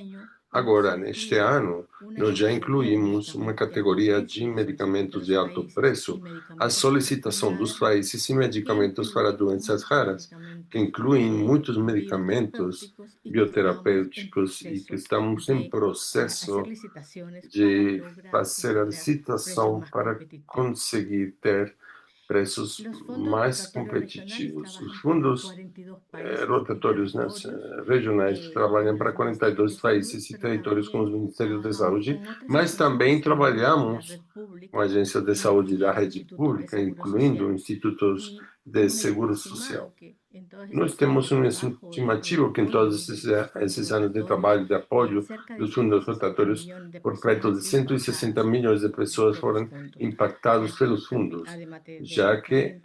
Agora, neste ano, nós já incluímos uma categoria de medicamentos de alto preço, a solicitação dos países e medicamentos para doenças raras, que incluem muitos medicamentos bioterapêuticos e que estamos em processo de fazer a licitação para conseguir ter preços mais competitivos. Os fundos rotatórios regionais trabalham para 42 países e territórios com os Ministérios de Saúde, mas também trabalhamos com a Agência de Saúde da Rede Pública, incluindo institutos de seguro social. Nós temos uma estimativa que em todos esses anos de trabalho de apoio dos fundos rotatórios, por perto de 160 milhões de pessoas foram impactadas pelos fundos, já que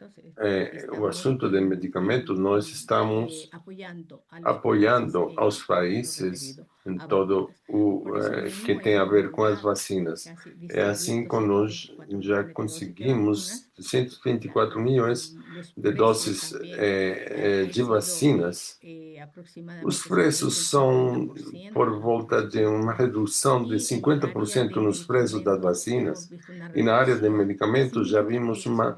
o assunto de medicamentos nós estamos apoiando aos países em todo o que tem a ver com as vacinas. É assim que nós já conseguimos 124 milhões de doses de vacinas. Os preços são por volta de uma redução de 50% nos preços das vacinas, e na área de medicamentos já vimos uma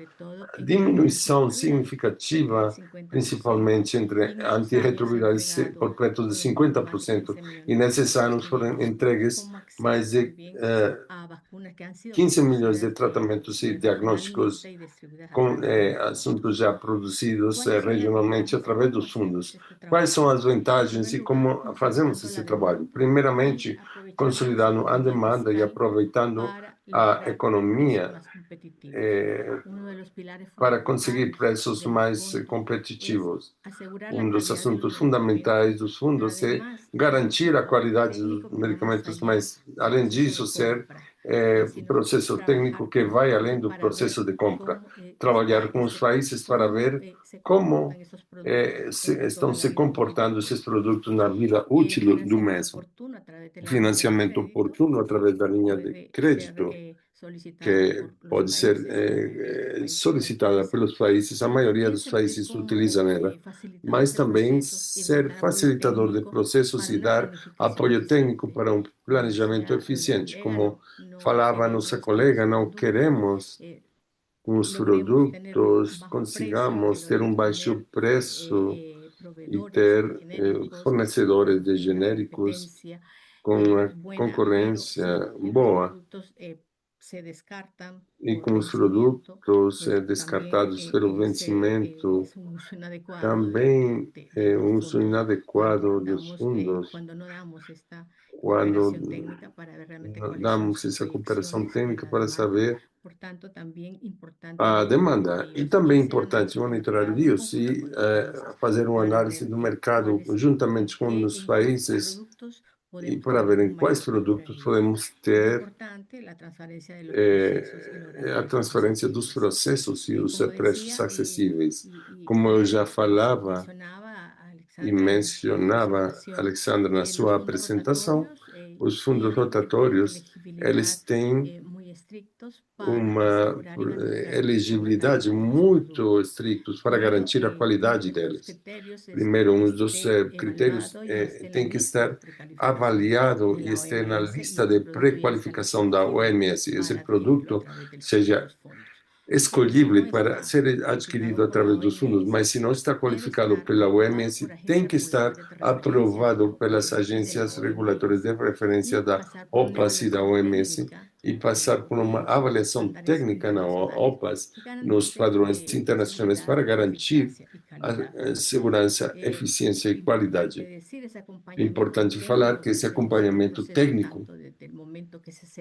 diminuição significativa, principalmente entre antirretrovirais, por perto de 50%, e nesses anos foram entregues mais de 15 milhões de tratamentos e diagnósticos com assuntos já produzidos regionalmente através dos fundos. Quais são as vantagens e como fazemos esse trabalho? Primeiramente, consolidando a demanda e aproveitando a economia para conseguir preços mais competitivos. Um dos assuntos fundamentais dos fundos é garantir a qualidade dos medicamentos, mas, além disso, ser um processo técnico que vai além do processo de compra. Trabalhar com os países para ver como estão se comportando esses produtos na vida útil do mesmo. Financiamento oportuno através da linha de crédito, que pode ser solicitada pelos países, a maioria dos países utiliza ela, mas também ser facilitador de processos e dar apoio técnico para um planejamento eficiente. Como falava nossa colega, não queremos com os produtos consigamos ter um baixo preço e ter fornecedores de genéricos com uma concorrência boa. e com os produtos descartados pelo vencimento, também um uso inadequado dos fundos, quando damos essa cooperação técnica para saber a demanda. E também é importante monitorar isso e fazer uma análise do mercado juntamente com os países e para ver em quais produtos podemos ter a transferência dos processos e os preços acessíveis. Como eu já falava e mencionava, Alexandra, na sua apresentação, os fundos rotatórios, eles têm uma elegibilidade muito estritos para garantir a qualidade deles. Primeiro, um dos critérios tem que estar avaliado e estar na lista de pré-qualificação da OMS. Esse produto seja escolhível para ser adquirido através dos fundos, mas se não está qualificado pela OMS, tem que estar aprovado pelas agências regulatórias de referência da OPAS e da OMS e passar por uma avaliação técnica na OPAS, nos padrões internacionais, para garantir a segurança, eficiência e qualidade. É importante falar que esse acompanhamento técnico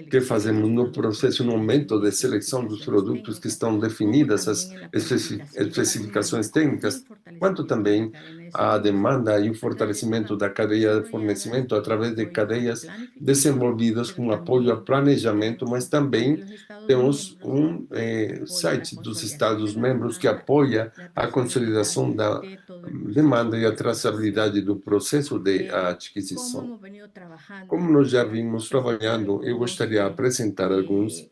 que fazemos no processo, no momento de seleção dos produtos, que estão definidas as especificações técnicas, quanto também a demanda e o fortalecimento da cadeia de fornecimento através de cadeias desenvolvidas com apoio a planejamento, mas também temos um site dos Estados-membros que apoia a consolidação da demanda e a traçabilidade do processo de aquisição. Como nós já vimos trabalhando, eu gostaria de apresentar alguns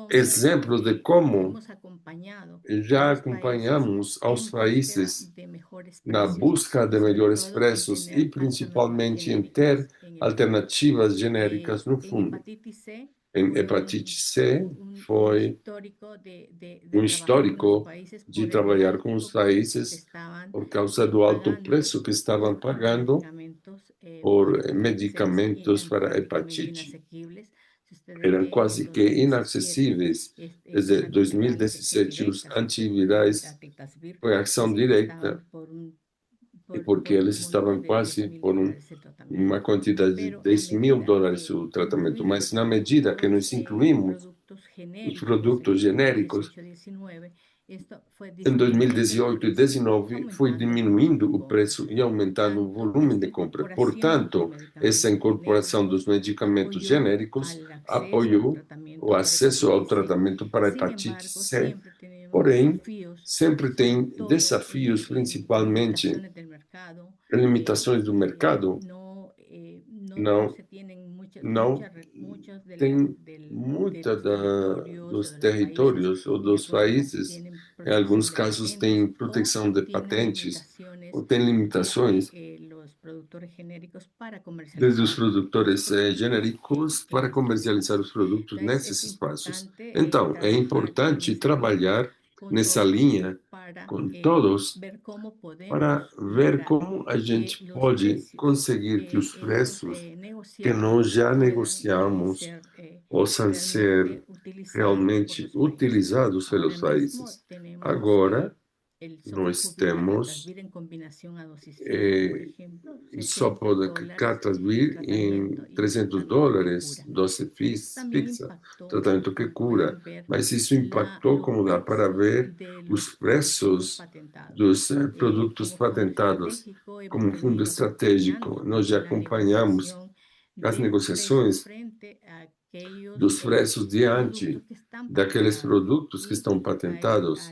exemplos de como já acompanhamos aos países na busca de melhores preços e principalmente em ter alternativas genéricas no fundo. Em hepatite C, foi um histórico de trabalhar com os países por causa do alto preço que estavam pagando por medicamentos para hepatite. Eram quase que inacessíveis. Desde 2017, os antivirais foi ação direta, e porque eles estavam quase por uma quantidade de $10.000 o tratamento. Mas na medida que nós incluímos os produtos genéricos, em 2018 e 2019, foi diminuindo o preço e aumentando o volume de compra. Portanto, essa incorporação dos medicamentos genéricos apoiou o acesso ao tratamento para hepatite C. Porém, sempre tem desafios, principalmente limitações do mercado. Não tem muita dos territórios ou dos países, em alguns casos tem proteção de patentes ou tem limitações desde os produtores genéricos para comercializar os produtos nesses espaços. Então, é importante trabalhar nessa linha com todos para ver como a gente pode conseguir que os preços que nós já negociamos possam ser realmente utilizados pelos países. Agora, nós temos só pode Catasvir em $300, dose fixa, tratamento que cura. Mas isso impactou, como dá para ver, os preços dos produtos patentados como fundo estratégico. Nós já acompanhamos as negociações dos preços diante daqueles produtos que estão patentados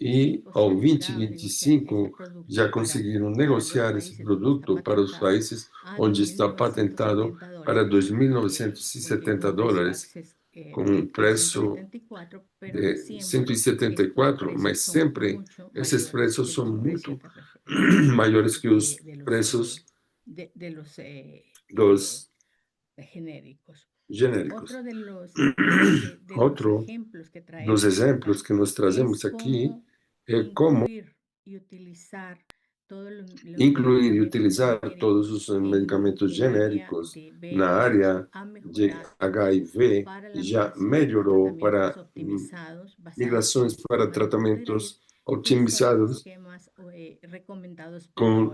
e ao 2025 já conseguiram negociar esse produto para os países onde está patentado para $2.970, com um preço de 174, mas sempre esses preços são muito maiores que os preços dos genéricos. Outro dos exemplos que nós trazemos aqui é como incluir e utilizar todos os medicamentos genéricos na área de HIV já melhorou para migrações para tratamentos otimizados com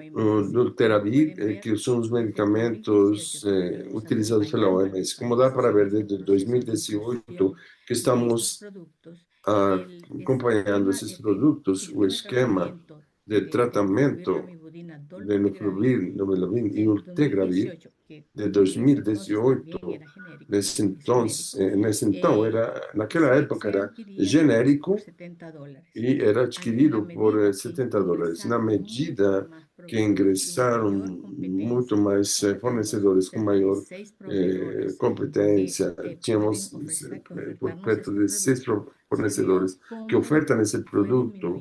Dolutegravir, que são os medicamentos utilizados pela OMS. Como dá para ver, desde 2018, que estamos acompanhando esses produtos, o esquema de tratamento de Noflovir e Dolutegravir de 2018, naquela época era genérico e era adquirido por $70. Na medida que ingressaram muito mais fornecedores com maior competência, tínhamos por perto de 6 fornecedores que ofertam esse produto,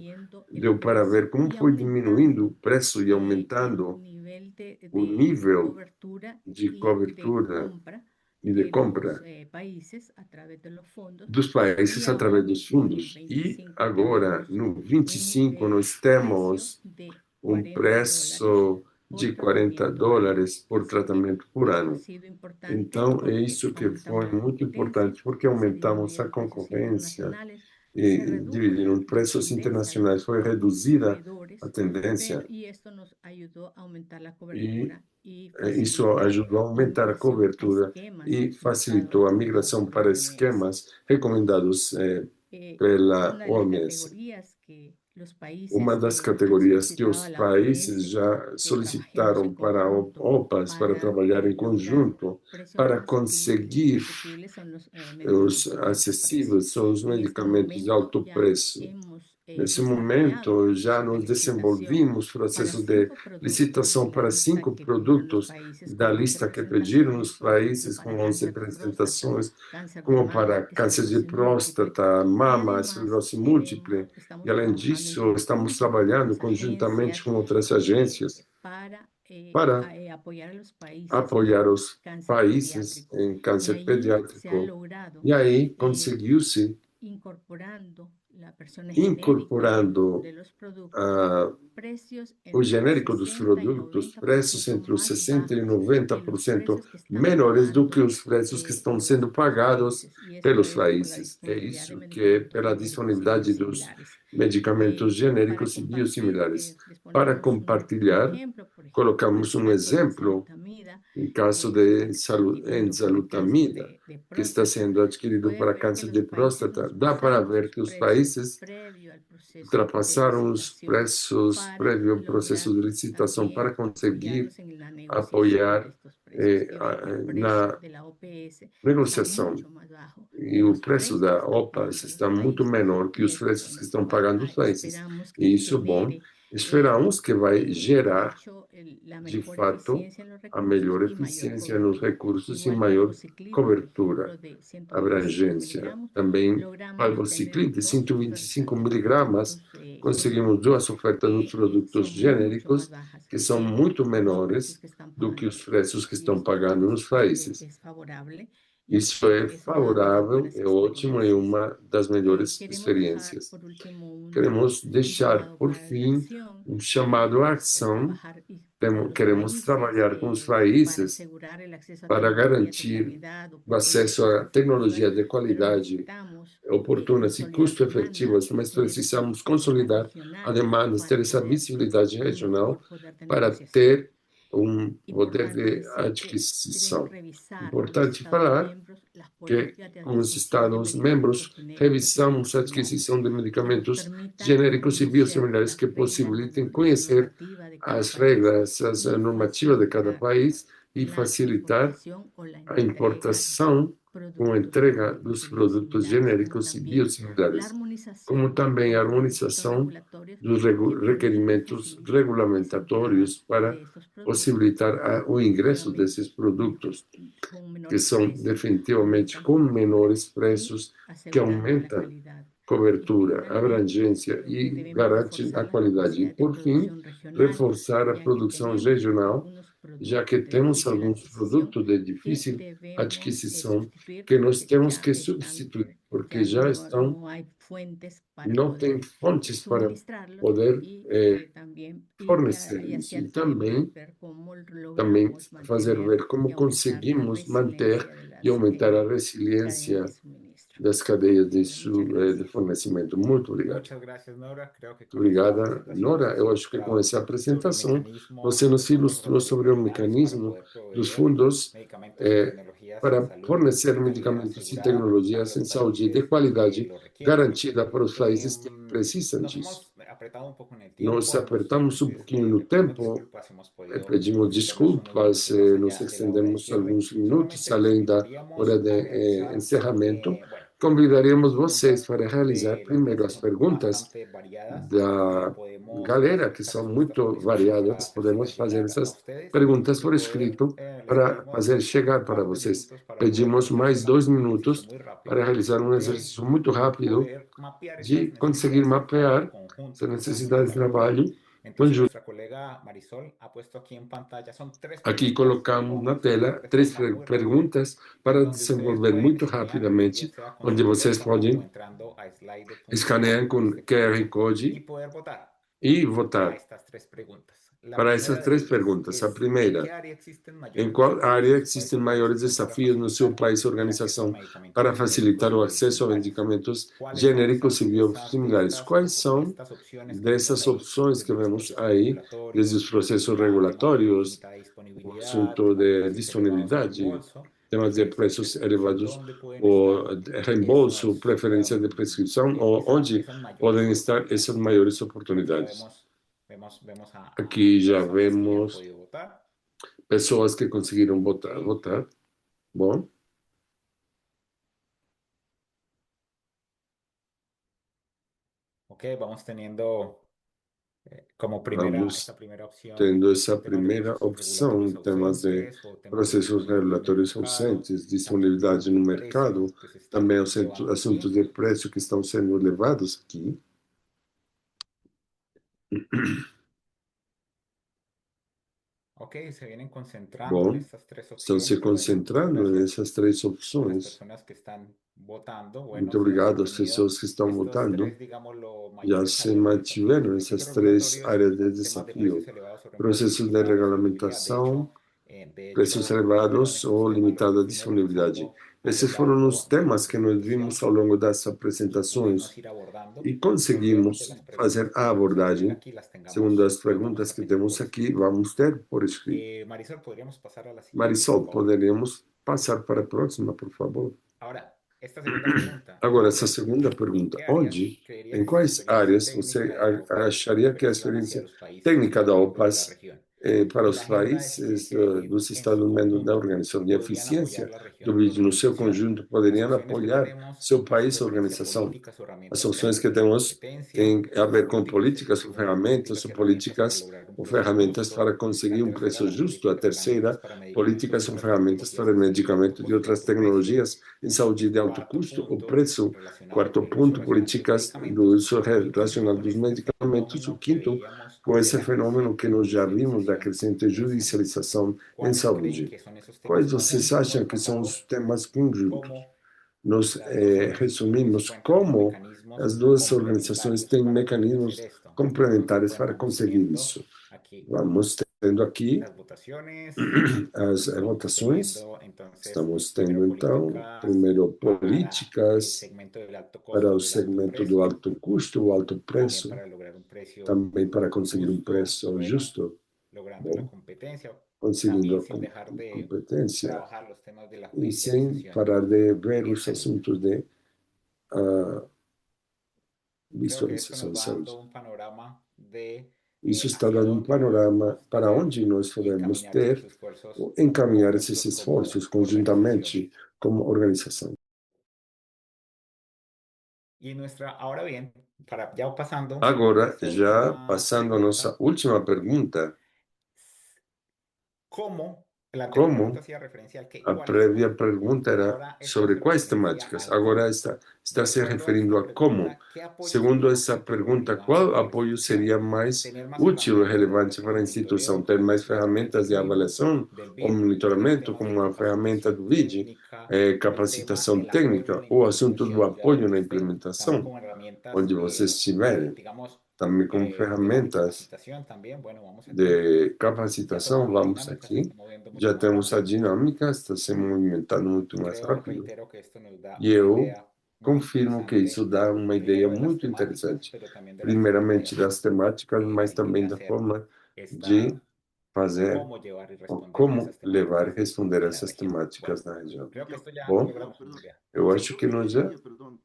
deu para ver como foi diminuindo o preço e aumentando o nível de cobertura e de compra dos países através dos fundos. E agora, no 25, nós temos preço de $40 por tratamento por ano. Então, é isso que foi muito importante, porque aumentamos a concorrência e dividindo preços internacionais. Foi reduzida a tendência e isso ajudou a aumentar a cobertura e facilitou a migração para esquemas recomendados pela OMS. Uma das categorias que os países já solicitaram para OPAs para trabalhar em conjunto para conseguir os acessíveis são os medicamentos de alto preço. Nesse momento, já nos desenvolvimos processo de licitação para 5 produtos da lista que pediram nos países com 11 apresentações, como para câncer de próstata, mama, esclerose múltipla. E, além disso, estamos trabalhando conjuntamente com outras agências para apoiar os países em câncer pediátrico. E aí, conseguiu-se incorporando o genérico dos produtos, preços entre os 60% e 90% menores do que os preços que estão sendo pagados pelos países. É isso que é pela disponibilidade dos medicamentos genéricos e biosimilares. Para compartilhar, colocamos um exemplo, em caso de enzalutamida, que está sendo adquirido para câncer de próstata. Dá para ver que os países ultrapassaram os preços prévio ao processo de licitação para conseguir apoiar na negociação. E o preço da OPAS está muito menor que os preços que estão pagando os países. E isso é bom. Esperamos que vai gerar, de fato, a melhor eficiência nos recursos e maior cobertura, abrangência. Também, palbociclib de 125 miligramas, conseguimos 2 ofertas dos produtos genéricos que são muito menores do que os preços que estão pagando nos países. Isso é favorável, é ótimo, é uma das melhores experiências. Queremos deixar, por fim, um chamado à ação. Queremos trabalhar com os países para garantir o acesso à tecnologia de qualidade oportunas e custo-efetivas, mas precisamos consolidar a demanda, ter essa visibilidade regional para ter poder de adquisição. Importante falar que, com os Estados-membros, revisamos a adquisição de medicamentos genéricos e biosimilares que possibilitem conhecer as regras, as normativas de cada país e facilitar a importação com a entrega dos produtos genéricos e biosimilares, como também a harmonização dos requerimentos regulamentatórios para possibilitar o ingresso desses produtos, que são definitivamente com menores preços, que aumentam cobertura, abrangência e garante a qualidade. E, por fim, reforçar a produção regional já que temos alguns produtos de difícil adquisição que nós temos que substituir, porque já estão, não tem fontes para poder fornecer isso. E também fazer ver como conseguimos manter e aumentar a resiliência das cadeias de fornecimento. Muito obrigado. Muito obrigada, Nora. Eu acho que com essa apresentação você nos ilustrou sobre o mecanismo dos fundos para fornecer medicamentos e tecnologias em saúde de qualidade garantida para os países que precisam disso. Nós apertamos um pouquinho no tempo, pedimos desculpas, nos estendemos alguns minutos além da hora de encerramento. Convidaríamos vocês para realizar primeiro as perguntas da galera, que são muito variadas. Podemos fazer essas perguntas por escrito para fazer chegar para vocês. Pedimos mais 2 minutos para realizar um exercício muito rápido de conseguir mapear essa necessidade de trabalho conjunto. Aqui colocamos na tela 3 perguntas para desenvolver muito rapidamente, onde vocês podem escanear com QR Code e votar para essas 3 perguntas. A primeira, em qual área existem maiores desafios no seu país ou organização para facilitar o acesso a medicamentos genéricos e biosimilares? Quais são dessas opções que vemos aí, desde os processos regulatórios, o assunto de disponibilidade, temas de preços elevados, ou reembolso, preferência de prescrição, ou onde podem estar essas maiores oportunidades? Aqui já vemos pessoas que conseguiram votar. Bom. Vamos tendo como Vamos essa primeira opção, tendo essa primeira opção em temas de processos regulatórios ausentes, disponibilidade no mercado, também assuntos de preço que estão sendo levados aqui. se vienen concentrando Bom, nessas 3 estão opções. se concentrando nessas 3 opções. Muito obrigado às pessoas que estão votando. Já se mantiveram essas 3 áreas de desafio: processos de regulamentação, preços elevados ou limitada disponibilidade. Esses foram os temas que nós vimos ao longo das apresentações e conseguimos fazer a abordagem segundo as perguntas que temos aqui. Vamos ter por escrito. Marisol, poderíamos passar para a próxima, por favor? Agora, essa segunda pergunta: onde, em quais áreas você acharia que a experiência técnica da OPAS para os países dos Estados-membros da Organização de Eficiência do BID no seu conjunto poderiam apoiar seu país ou organização? As opções que temos têm a ver com políticas ou ferramentas, ou políticas ou ferramentas para conseguir um preço justo. A terceira, políticas ou ferramentas para medicamentos e outras tecnologias em saúde de alto custo ou preço. Quarto ponto, políticas do uso racional dos medicamentos. O quinto, com esse fenômeno que nós já vimos da crescente judicialização em saúde. Quais vocês acham que são os temas conjuntos? Nós resumimos como as duas organizações têm mecanismos complementares para conseguir isso. Vamos tendo aqui as votações. Estamos tendo, então, primeiro, políticas para o segmento do alto custo, o alto preço, também para conseguir um preço justo, bom, conseguindo a competência, e sem parar de ver os assuntos de visualização de saúde. Isso está dando um panorama para onde nós podemos ter ou encaminhar esses esforços conjuntamente como organização. Agora, já passando a nossa última pergunta: la anterior como pregunta hacía referencia al qué a cuáles prévia temáticas. pergunta era Ahora esta sobre se quais referencia temáticas. al Agora cómo. está se De acuerdo a referindo esta a como. pregunta, ¿qué apoyo Segundo sería essa más útil o pergunta, relevante qual para la apoio institución? seria mais Tener más útil ou herramientas relevante de para a instituição? monitoreo Ter como mais las pruebas del ferramentas de VID, avaliação ou monitoramento, temas de como a ferramenta do capacitación VID, técnica, el tema capacitação del apoyo en técnica, la ou assunto do implementación, ya apoio na donde estén, también implementação, como herramientas, onde vocês estiverem, digamos, também como temas de ferramentas capacitación también. Bueno, vamos aquí. de Ya capacitação, tenemos la vamos dinámica, se aqui. está moviendo mucho Já más temos a rápido. dinâmica, está se movimentando muito mais Creo, rápido. reitero que esto nos da E una eu idea muy confirmo que isso interesante, dá uma ideia primero de las muito temáticas, interessante. pero también de la forma Primeiramente das temáticas, mas de também da hacer forma esta, de fazer cómo llevar y ou responder a como esas levar e temáticas responder en la essas región. Bueno, temáticas na região. creo que esto ya Bom, logramos una idea. eu acho que nós já... Perdão,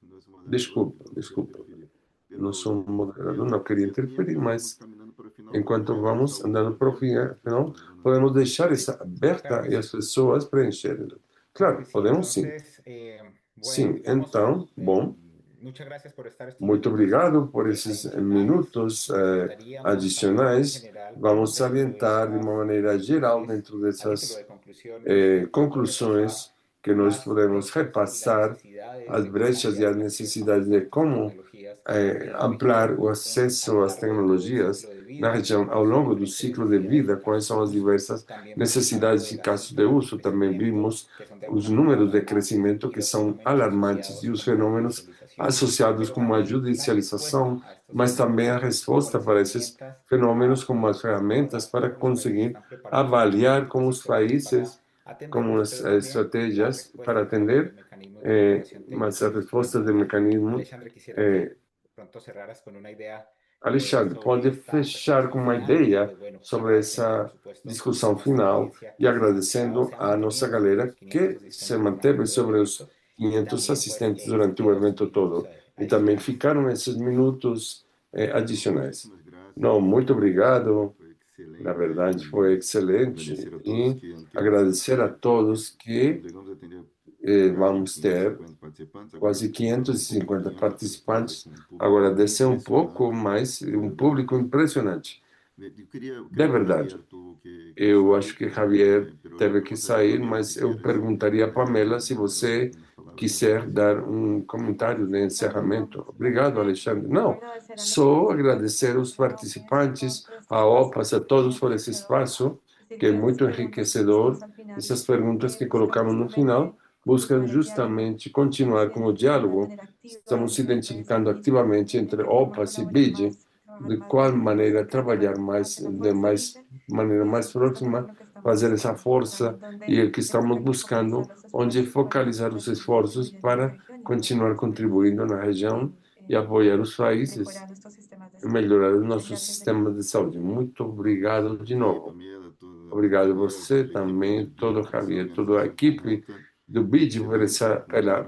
não sou moderador, Desculpa, não queria desculpa. interferir. Não sou um moderador, não queria interferir, mas Caminhando para o final, enquanto podemos vamos deixar o andando para o final, podemos deixar essa aberta e as pessoas preencherem. Claro Claro, que sí. podemos sim. Entonces, bueno, Sim, digamos, então, bom, muchas gracias por estar estos muito minutos obrigado por esses adicionales. minutos Comentaríamos a nivel adicionais. general Vamos dentro de salientar de uma estas maneira geral conclusiones, dentro a título dessas de conclusiones, conclusões que nós podemos brechas y las repassar necesidades as de cómo brechas e as ampliar el acceso a necessidades de estas como tecnologías en la ampliar región o a lo acesso às largo de todo el tecnologias ciclo de na vida, região ao cuáles son las longo do diferentes ciclo de necesidades vida, y quais casos de são as uso. diversas También vemos el marco necessidades de e las casos de cifras uso. de Também crecimiento, vimos que son de os alguna manera números de alarmantes, crescimento y que los são fenómenos alarmantes e asociados os como la fenômenos judicialización, associados pero com a también la judicialização, respuesta a estos mas também a fenómenos como resposta las para esses herramientas fenômenos para como as poder ferramentas evaluar para cómo los países conseguir están preparados en estos avaliar distintos como os aspectos para países, atender, como as pero también las estratégias para respuestas a través de atender, mecanismos de cooperación mas técnica as que les respostas de comentaba. mecanismos. Alexandre, quisiera que pronto cerraras con una idea Alexandre, sobre pode esta fechar reflexión com uma final y ideia pues bueno, sobre agradeciendo por essa supuesto discussão la final experiencia e que agradecendo se ha a nossa mantenido durante galera los 500 que se asistentes durante manteve todo el sobre os evento y 500 también pues assistentes durante o estos evento minutos todo. E também adicionales. ficaram esses minutos adicionais. muchísimas gracias. Não, muito obrigado. Foi Na excelente. verdade, foi excelente. Agradecer a todos E que ano que agradecer a todos que chegamos a atender vamos ter 550 participantes. quase Agora 550 participantes. com um público Agora, descer um impressionante. pouco mais, um público impressionante. Eu queria De que o verdade. Javier tuvo que Eu sair, acho que Javier pero teve le que preguntaría a sair, Pamela mas si eu quiere perguntaria a Pamela se dar você unas palabras quiser dar um comentário de encerramento. Obrigado, Alexandre. Não, só agradecer aos participantes, a OPAS, a todos por esse espaço, que é muito enriquecedor. Essas perguntas que colocamos no final buscam justamente continuar com o diálogo. Estamos se identificando ativamente entre OPAS e BID, de qual maneira trabalhar mais, de maneira mais próxima, fazer essa força e o que estamos buscando, onde focalizar os esforços para continuar contribuindo na região e apoiar os países e melhorar os nossos sistemas de saúde. Muito obrigado de novo. Obrigado a você também, todo o Javier, toda a equipe do BID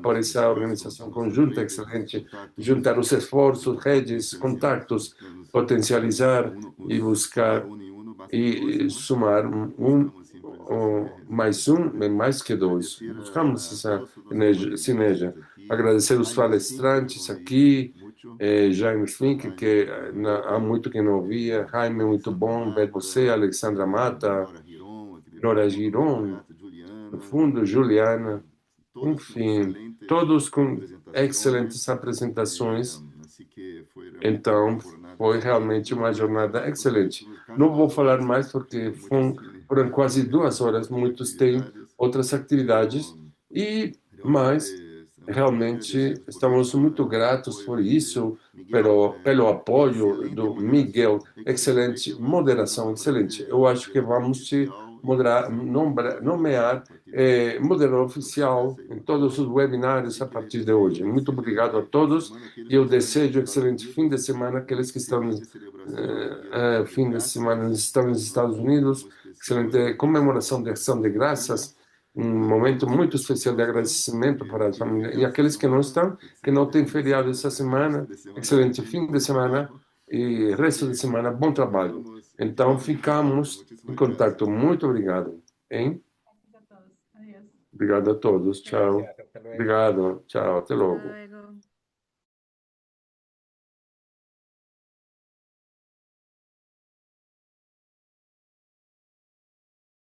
por essa organização conjunta excelente, juntar os esforços, redes, contactos, potencializar e buscar e somar mais é mais que dois. Buscamos essa sinergia. Agradecer os palestrantes aqui, Jaime Fink, que há muito que não via, Jaime, muito bom ver você, Alexandra Mata, Nora Giron, no fundo, Juliana, enfim, todos com excelentes apresentações. Então, foi realmente uma jornada excelente. Não vou falar mais porque foram quase 2 horas, muitos têm outras atividades, mas realmente estamos muito gratos por isso, pelo apoio do Miguel, excelente, moderação excelente. Eu acho que vamos te nomear moderador oficial em todos os webinários a partir de hoje. Muito obrigado a todos e eu desejo excelente fim de semana àqueles que estão fim de semana estão nos Estados Unidos, excelente comemoração de ação de graças, momento muito especial de agradecimento para a família e aqueles que não estão, que não têm feriado essa semana, excelente fim de semana e resto de semana, bom trabalho. Então, ficamos em contato. Muito obrigado, hein? Obrigado a todos. Tchau. Obrigado. Tchau. Até logo.